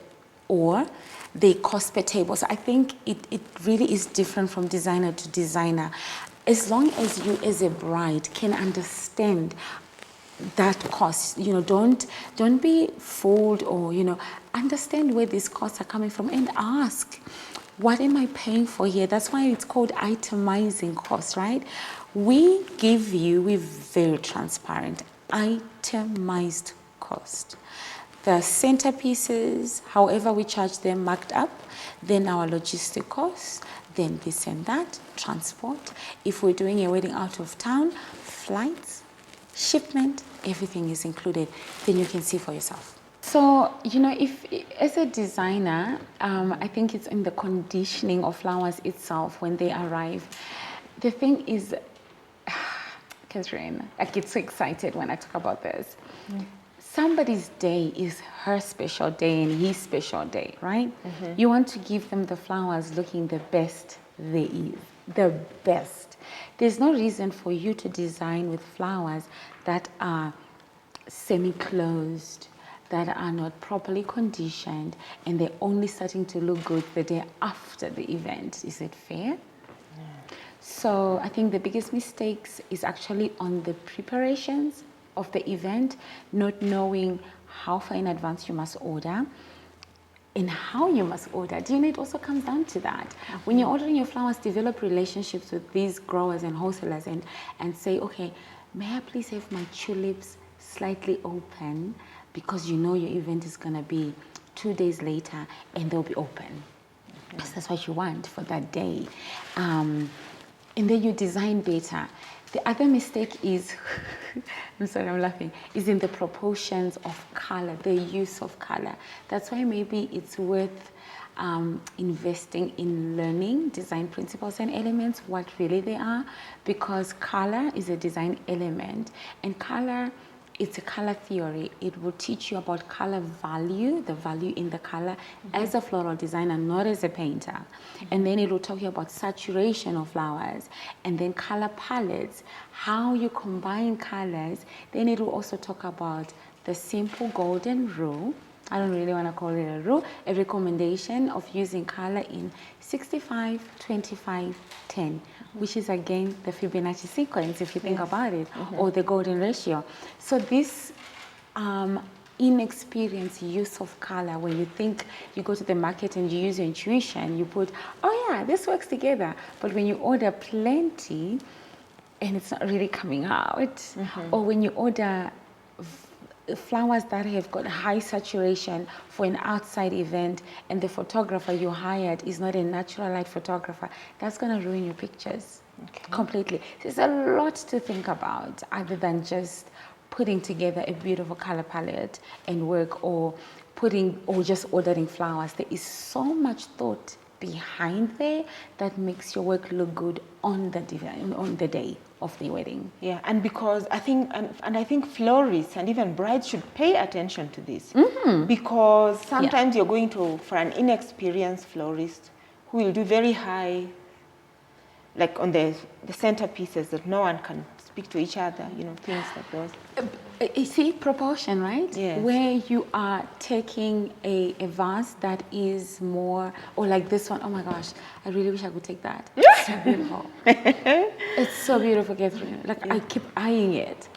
or they cost per table. So I think it really is different from designer to designer. As long as you as a bride can understand that cost, don't be fooled, or understand where these costs are coming from and ask, what am I paying for here? That's why it's called itemizing costs, right? We're very transparent, itemized cost. The centerpieces, however we charge them, marked up, then our logistic costs, then this and that, transport. If we're doing a wedding out of town, flights, shipment, everything is included. Then you can see for yourself. So, if as a designer, I think it's in the conditioning of flowers itself when they arrive. The thing is, Catherine, I get so excited when I talk about this. Somebody's day is her special day and his special day, right? Mm-hmm. You want to give them the flowers looking the best they is, the best. There's no reason for you to design with flowers that are semi-closed, that are not properly conditioned, and they're only starting to look good the day after the event. Is it fair? Yeah. So I think the biggest mistakes is actually on the preparations of the event, not knowing how far in advance you must order and how you must order. It also comes down to that. Mm-hmm. When you're ordering your flowers, develop relationships with these growers and wholesalers and say, okay, may I please have my tulips slightly open, because your event is going to be 2 days later and they'll be open. Mm-hmm. Because that's what you want for that day. And then you design better. The other mistake is, I'm sorry, I'm laughing, is in the proportions of color, the use of color. That's why maybe it's worth investing in learning design principles and elements, what really they are, because color is a design element, and color, it's a color theory. It will teach you about color value, the value in the color, as a floral designer, not as a painter. And then it will talk you about saturation of flowers, and then color palettes, how you combine colors. Then it will also talk about the simple golden rule. I don't really want to call it a rule, a recommendation of using color in 65, 25, 10, which is again the Fibonacci sequence, if you think about it, or the golden ratio. So this inexperienced use of color, when you think you go to the market and you use your intuition, you put, oh yeah, this works together. But when you order plenty and it's not really coming out, or when you order flowers that have got high saturation for an outside event and the photographer you hired is not a natural light photographer, that's going to ruin your pictures completely. There's a lot to think about other than just putting together a beautiful color palette and work, or just ordering flowers. There is so much thought behind there that makes your work look good on the day of the wedding. Yeah, and because I think, and I think florists and even brides should pay attention to this, because sometimes you're going for an inexperienced florist who will do very high, like on the centerpieces that no one can speak to each other, things like those. You see proportion, right? Yes. Where you are taking a vase that is more, or like this one. Oh my gosh, I really wish I could take that. It's so beautiful. It's so beautiful, Catherine. Like I keep eyeing it.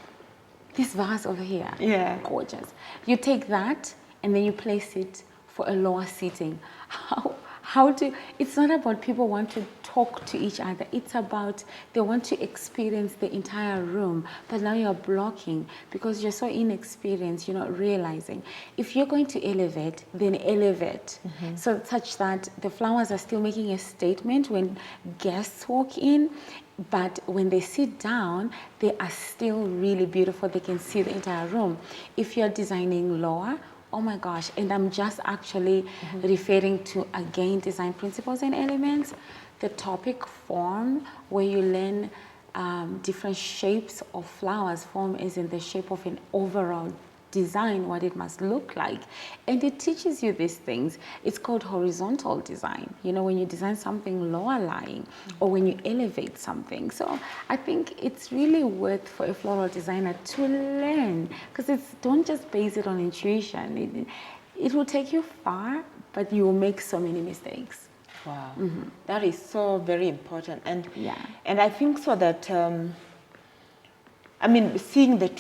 This vase over here. Yeah. Gorgeous. You take that and then you place it for a lower seating. It's not about people want to talk to each other. It's about they want to experience the entire room. But now you're blocking because you're so inexperienced, you're not realizing. If you're going to elevate, then elevate. So such that the flowers are still making a statement when guests walk in. But when they sit down, they are still really beautiful. They can see the entire room. If you're designing lower, oh my gosh, and I'm just actually referring to, again, design principles and elements, the topic form, where you learn different shapes of flowers. Form is in the shape of an overall design, what it must look like. And it teaches you these things. It's called horizontal design, when you design something lower lying or when you elevate something. So I think it's really worth for a floral designer to learn, because don't just base it on intuition. It will take you far, but you will make so many mistakes. Wow, that is so very important. And yeah, and I think so that, seeing the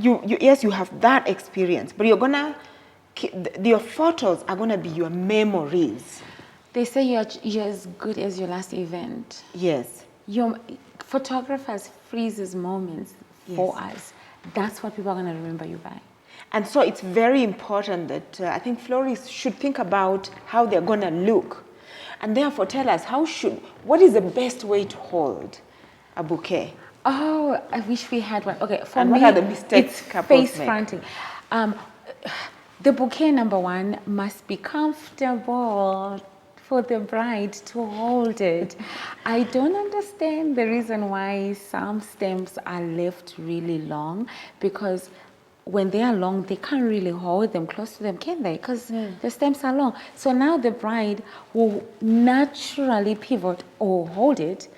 yes, you have that experience, but your photos are gonna be your memories. They say you're as good as your last event. Yes. Your photographers freezes moments for us. That's what people are gonna remember you by. And so it's very important that I think florists should think about how they're gonna look, and therefore tell us what is the best way to hold a bouquet. Oh, I wish we had one. Okay, for and me, what are the mistakes it's couples face make? fronting. The bouquet, number one, must be comfortable for the bride to hold it. I don't understand the reason why some stems are left really long, because when they are long, they can't really hold them close to them, can they? Because the stems are long. So now the bride will naturally pivot or hold it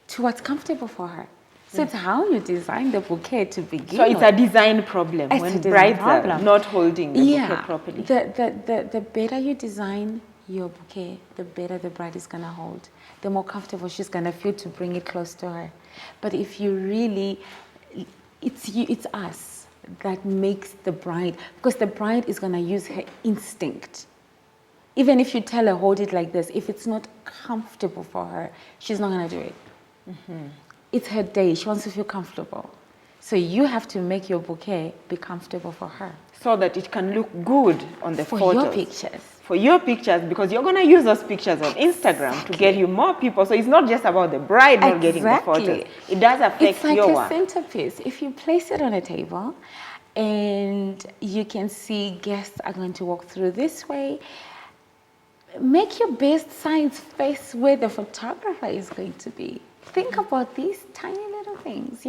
to what's comfortable for her. So it's how you design the bouquet to begin. So it's a design problem when brides are not holding the bouquet properly. The better you design your bouquet, the better the bride is gonna hold. The more comfortable she's gonna feel to bring it close to her. But if you really, it's us that makes the bride, because the bride is gonna use her instinct. Even if you tell her hold it like this, if it's not comfortable for her, she's not gonna do it. It's her day. She wants to feel comfortable. So you have to make your bouquet be comfortable for her. So that it can look good on the photos. For your pictures. For your pictures, because you're going to use those pictures on Instagram to get you more people. So it's not just about the bride not getting the photos. It does affect your work. It's like a centerpiece. If you place it on a table and you can see guests are going to walk through this way, make your best sides face where the photographer is going to be. Think about these tiny little things,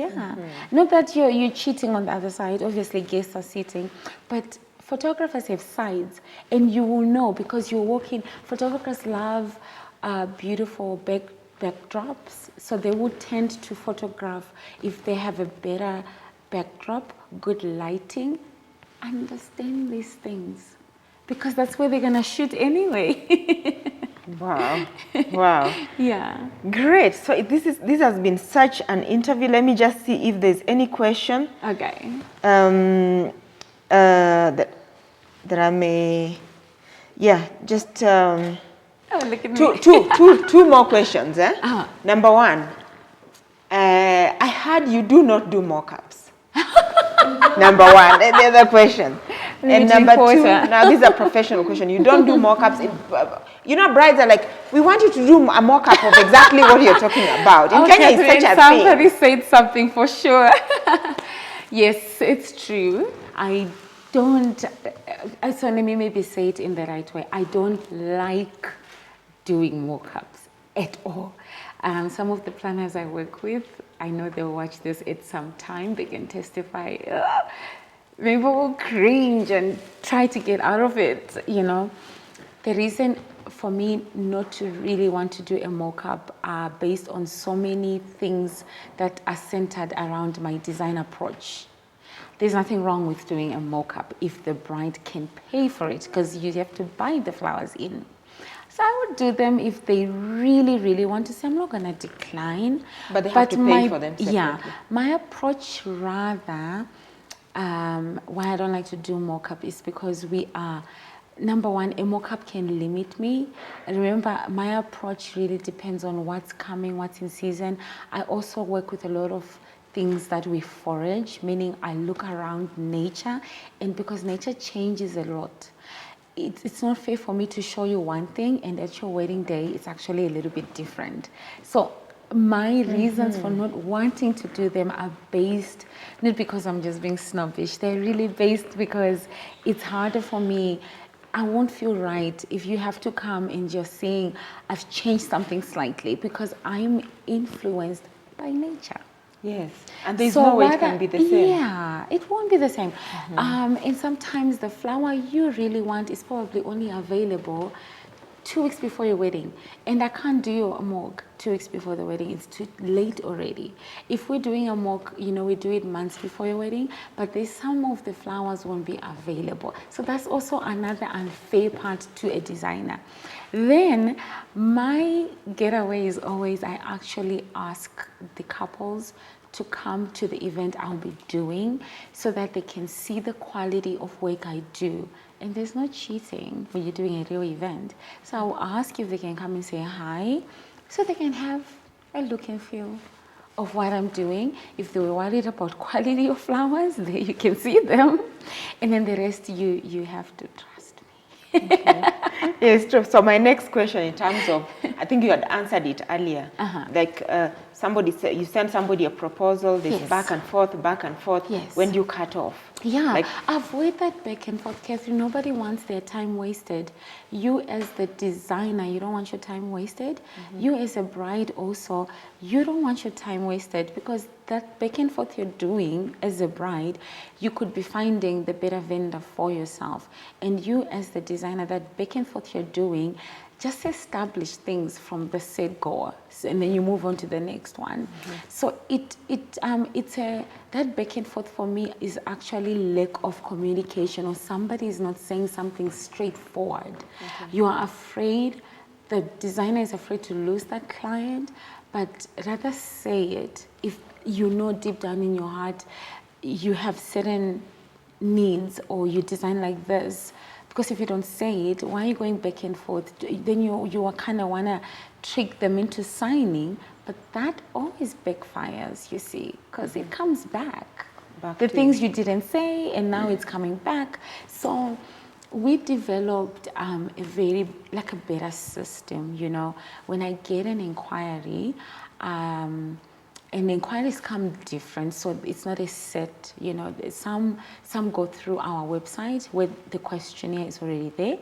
Not that you're cheating on the other side. Obviously, guests are sitting, but photographers have sides, and you will know because you're walking. Photographers love beautiful backdrops, so they would tend to photograph if they have a better backdrop, good lighting. Understand these things, because that's where they're gonna shoot anyway. Wow. Wow. Yeah. Great. So this has been such an interview. Let me just see if there's any question. Okay. That I may, just oh, look at me. two more questions. Number one, I heard you do not do mock-ups. Number one. And the other question. And number two, now this is a professional question. You don't do mock-ups. Brides are like, we want you to do a mock-up of exactly what you're talking about. In Kenya, it's such a thing. Somebody said something for sure. Yes, it's true. I don't, so let me maybe say it in the right way. I don't like doing mock-ups at all. Some of the planners I work with, I know they'll watch this at some time. They can testify. Maybe we'll cringe and try to get out of it, you know. The reason for me not to really want to do a mock-up are based on so many things that are centered around my design approach. There's nothing wrong with doing a mock-up if the bride can pay for it, because you have to buy the flowers in. So I would do them if they really, really want to say, I'm not going to decline. But they have to pay for them separately. Yeah, my approach rather, why I don't like to do mock-up is because we are, number one, a mock-up can limit me. And remember, my approach really depends on what's coming, what's in season. I also work with a lot of things that we forage, meaning I look around nature, and because nature changes a lot, it's not fair for me to show you one thing and at your wedding day it's actually a little bit different. So my reasons for not wanting to do them are based not because I'm just being snobbish. They're really based because it's harder for me. I won't feel right if you have to come and just saying I've changed something slightly, because I'm influenced by nature. Yes, and there's no way it can be the same. Yeah, it won't be the same. And sometimes the flower you really want is probably only available 2 weeks before your wedding. And I can't do your mock 2 weeks before the wedding. It's too late already. If we're doing a mock, you know, we do it months before your wedding, but there's some of the flowers won't be available. So that's also another unfair part to a designer. Then my getaway is always, I actually ask the couples to come to the event I'll be doing so that they can see the quality of work I do. And there's no cheating when you're doing a real event. So I'll ask if they can come and say hi so they can have a look and feel of what I'm doing. If they were worried about quality of flowers, there you can see them. And then the rest you have to trust me. Okay. Yes, true. So my next question in terms of, I think you had answered it earlier, like somebody said, you send somebody a proposal, there's back and forth, Yes. when do you cut off? Yeah, Like, avoid that back and forth, Catherine. Nobody wants their time wasted. You as the designer, you don't want your time wasted. You as a bride also, you don't want your time wasted, because that back and forth you're doing as a bride, you could be finding the better vendor for yourself. And you as the designer, that back and forth you're doing, just establish things from the set go, and then you move on to the next one. So that back and forth for me is actually lack of communication, or somebody is not saying something straightforward. You are afraid, the designer is afraid to lose that client, but rather say it. If you know deep down in your heart you have certain needs, or you design like this, because if you don't say it, why are you going back and forth? Then you kind of want to trick them into signing, but that always backfires, you see, because it comes back. The things you didn't say, and now it's coming back. So we developed a better system, you know. When I get an inquiry, and inquiries come different, so it's not a set, you know. Some go through our website where the questionnaire is already there,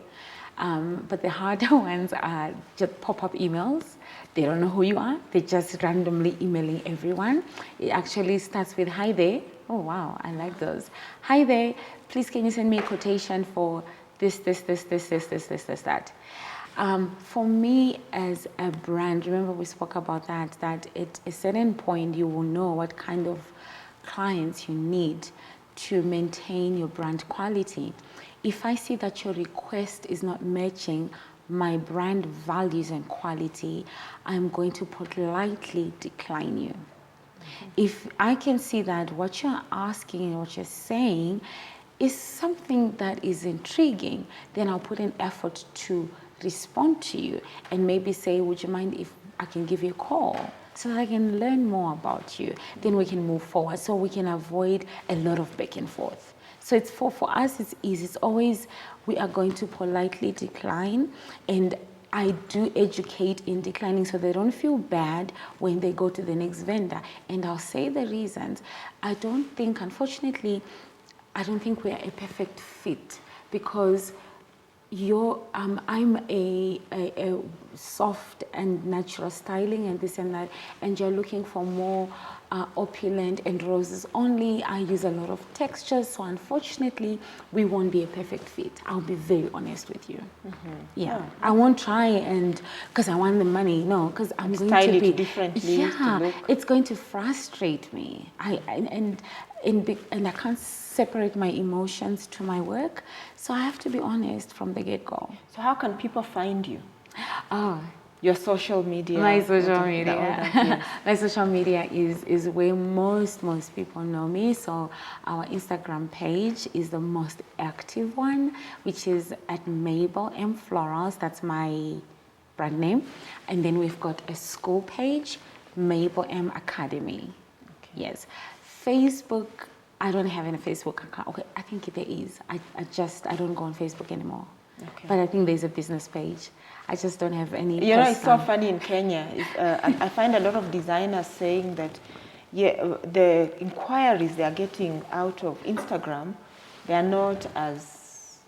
but the harder ones are just pop-up emails. They don't know who you are, they're just randomly emailing everyone. It actually starts with, hi there. Oh wow, I like those. Hi there, please can you send me a quotation for this, that. For me as a brand, remember we spoke about that at a certain point you will know what kind of clients you need to maintain your brand quality. If I see that your request is not matching my brand values and quality, I'm going to politely decline you. If I can see that what you're asking and what you're saying is something that is intriguing, then I'll put an effort to respond to you and maybe say, would you mind if I can give you a call so that I can learn more about you? Then we can move forward, so we can avoid a lot of back and forth. So it's for us, it's easy. It's always, we are going to politely decline. And I do educate in declining so they don't feel bad when they go to the next vendor. And I'll say the reasons. I don't think, unfortunately, I don't think we are a perfect fit because I'm a soft and natural styling and this and that, and you're looking for more opulent and roses only. I use a lot of textures, so unfortunately, we won't be a perfect fit. I'll be very honest with you. Yeah, Oh. I won't try and because I want the money. No, because I'm going Style to be it differently. Yeah, to look. it's going to frustrate me. And I can't separate my emotions to my work, so I have to be honest from the get-go. So how can people find you? Oh, Your social media. my social all media. that, yes. My social media is where most people know me. So our Instagram page is the most active one, which is at Mabel M Florals. That's my brand name. And then we've got a school page, Mabel M Academy. Okay. Yes. Facebook, I don't have any Facebook account. Okay, I think there is. I don't go on Facebook anymore. Okay. But I think there's a business page. I just don't have any. You know, it's so funny in Kenya. I find a lot of designers saying that, the inquiries they are getting out of Instagram, they are not as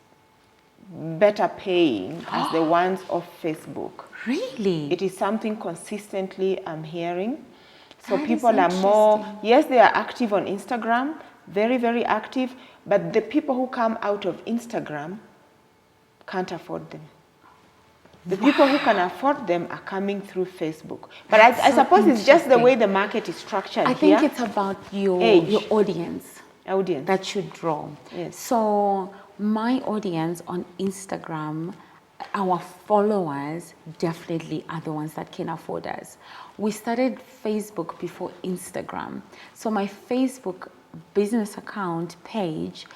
better paying as the ones of Facebook. Really? It is something consistently I'm hearing. So That people are more, yes, they are active on Instagram, very, very active, but the people who come out of Instagram can't afford them. The people who can afford them are coming through Facebook. But I suppose it's just the way the market is structured. I think it's about your audience. Audience. That should draw. Yes. So my audience on Instagram, our followers definitely are the ones that can afford us. We started Facebook before Instagram. So my Facebook business account page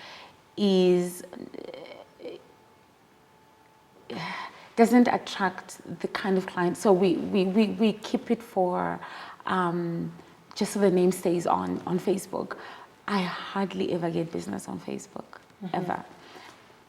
doesn't attract the kind of clients. So we keep it for just so the name stays on Facebook. I hardly ever get business on Facebook, ever.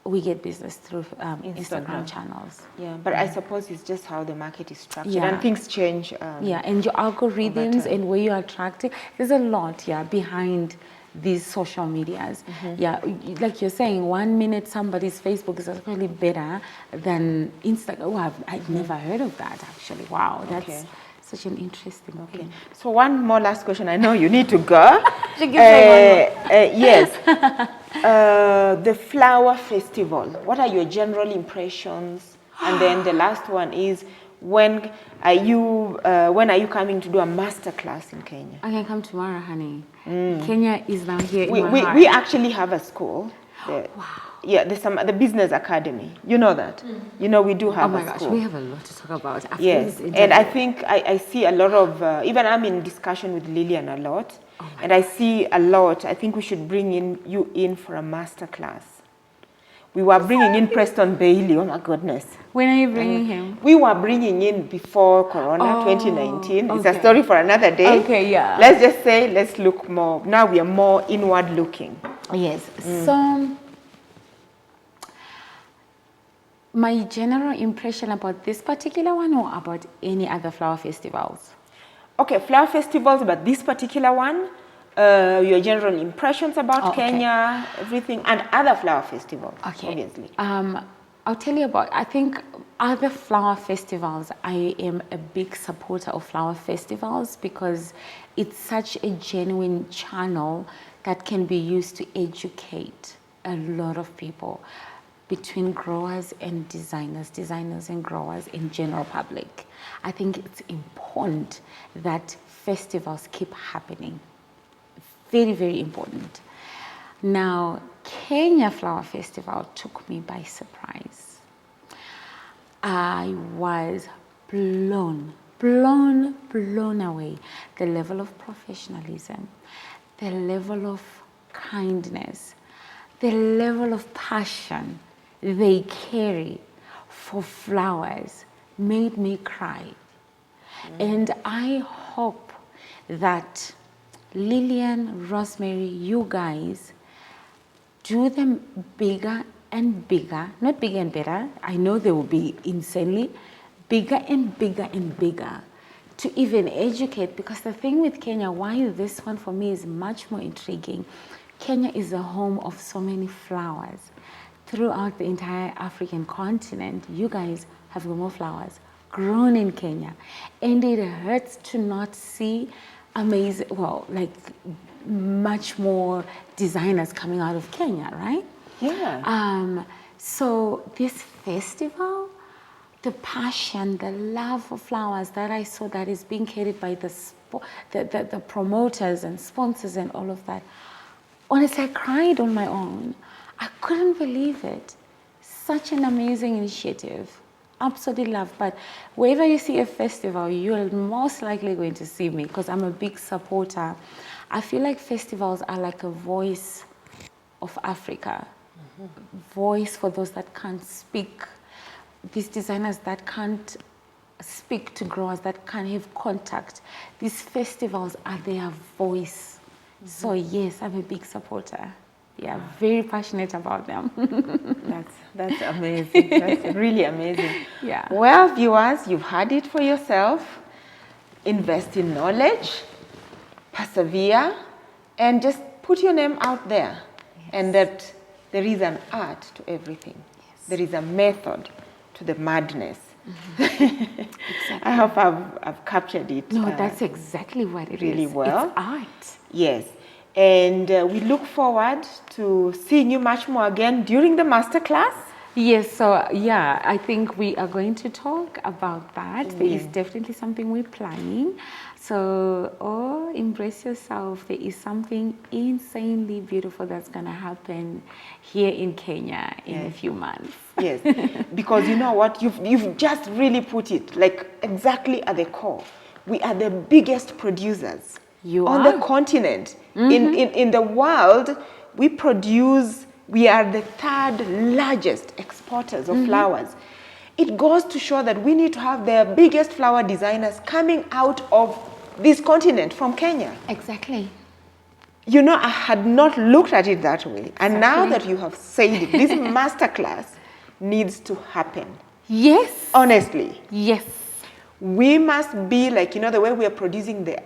We get business through Instagram channels. Yeah, but I suppose it's just how the market is structured and things change. And your algorithms and where you're attracting. There's a lot, behind these social medias. Yeah, like you're saying, 1 minute somebody's Facebook is actually better than Instagram. Oh, I've never heard of that actually. Wow, that's such an interesting thing. So one more last question. I know you need to go. Yes. The flower festival. What are your general impressions? And then the last one is, when are you coming to do a master class in Kenya? I can come tomorrow, honey. Kenya is now here in my heart. We actually have a school. Wow. Yeah, the business academy. You know that. You know, we do have a school. Oh my gosh, we have a lot to talk about. Yes, and I think I see a lot of, even I'm in discussion with Lillian a lot, and I see a lot. I think we should bring you in for a master class. We were bringing in Preston Bailey. Oh my goodness. When are you bringing him? We were bringing in before Corona, 2019. It's a story for another day. Okay, yeah. Let's just say, let's look more. Now we are more inward looking. Yes. So my general impression about this particular one, or about any other flower festivals? Okay, flower festivals, but this particular one, your general impressions about Kenya, everything, and other flower festivals, obviously. I'll tell you about, I think, other flower festivals. I am a big supporter of flower festivals because it's such a genuine channel that can be used to educate a lot of people, between growers and designers and growers in general public. I think it's important that festivals keep happening. Very, very important. Now, Kenya Flower Festival took me by surprise. I was blown away. The level of professionalism, the level of kindness, the level of passion they carry for flowers made me cry. And I hope that Lillian, Rosemary, you guys do them bigger and bigger, not bigger and better. I know they will be insanely bigger and bigger and bigger to even educate. Because the thing with Kenya, why this one for me is much more intriguing, Kenya is a home of so many flowers. Throughout the entire African continent, you guys have more flowers grown in Kenya. And it hurts to not see amazing, well, like much more designers coming out of Kenya, right? Yeah. So this festival, the passion, the love for flowers that I saw that is being carried by the promoters and sponsors and all of that, honestly, I cried on my own. I couldn't believe it. Such an amazing initiative. Absolutely love. But wherever you see a festival, you're most likely going to see me because I'm a big supporter. I feel like festivals are like a voice of Africa. Voice for those that can't speak. These designers that can't speak to growers, that can't have contact. These festivals are their voice. So yes, I'm a big supporter. Yeah, very passionate about them. That's amazing. That's really amazing. Yeah. Well, viewers, you've heard it for yourself. Invest in knowledge, persevere, and just put your name out there. Yes. And that there is an art to everything. Yes. There is a method to the madness. Exactly. I hope I've captured it. No, that's exactly what it really is. well. It's art. Yes. And we look forward to seeing you much more again during the masterclass. Yes, so yeah, I think we are going to talk about that. There is definitely something we're planning. So, embrace yourself. There is something insanely beautiful that's going to happen here in Kenya in a few months. Yes, because you know what? You've just really put it like exactly at the core. We are the biggest producers on the continent. In the world, we are the third largest exporters of flowers. It goes to show that we need to have the biggest flower designers coming out of this continent from Kenya. Exactly. You know, I had not looked at it that way. And now that you have said it, this masterclass needs to happen. Yes. Honestly. Yes. We must be like, you know, the way we are producing the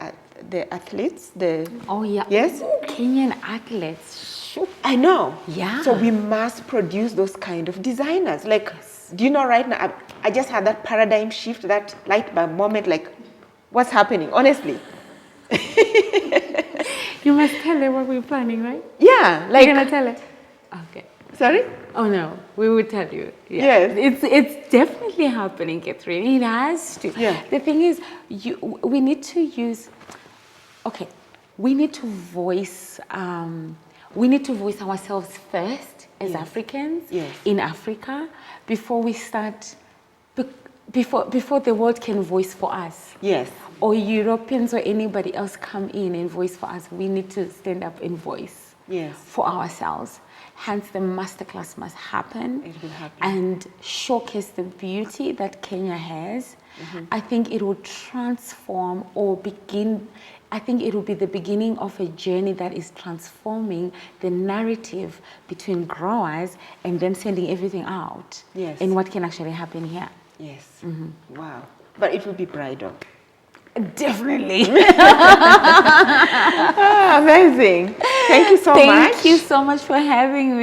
athletes. Yes? Kenyan athletes. I know. Yeah. So we must produce those kind of designers. Like, do you know right now, I just had that paradigm shift, that light bulb moment, like, what's happening? Honestly. You must tell her what we're planning, right? Yeah. Like, you're going to tell her? Okay. Sorry? Oh, no. We will tell you. Yeah. Yes. It's definitely happening, Catherine. It has to. Yeah. The thing is, we need to use... Okay. We need to voice... we need to voice ourselves first as Africans in Africa before we start... Before the world can voice for us. Yes. Or Europeans or anybody else come in and voice for us. We need to stand up and voice for ourselves. Hence, the masterclass must happen. It will happen. And showcase the beauty that Kenya has. I think it will transform or begin... I think it will be the beginning of a journey that is transforming the narrative between growers and then sending everything out. Yes. And what can actually happen here. Yes. Wow. But it will be bridal. Definitely. Amazing. Thank you so much. Thank you so much for having me.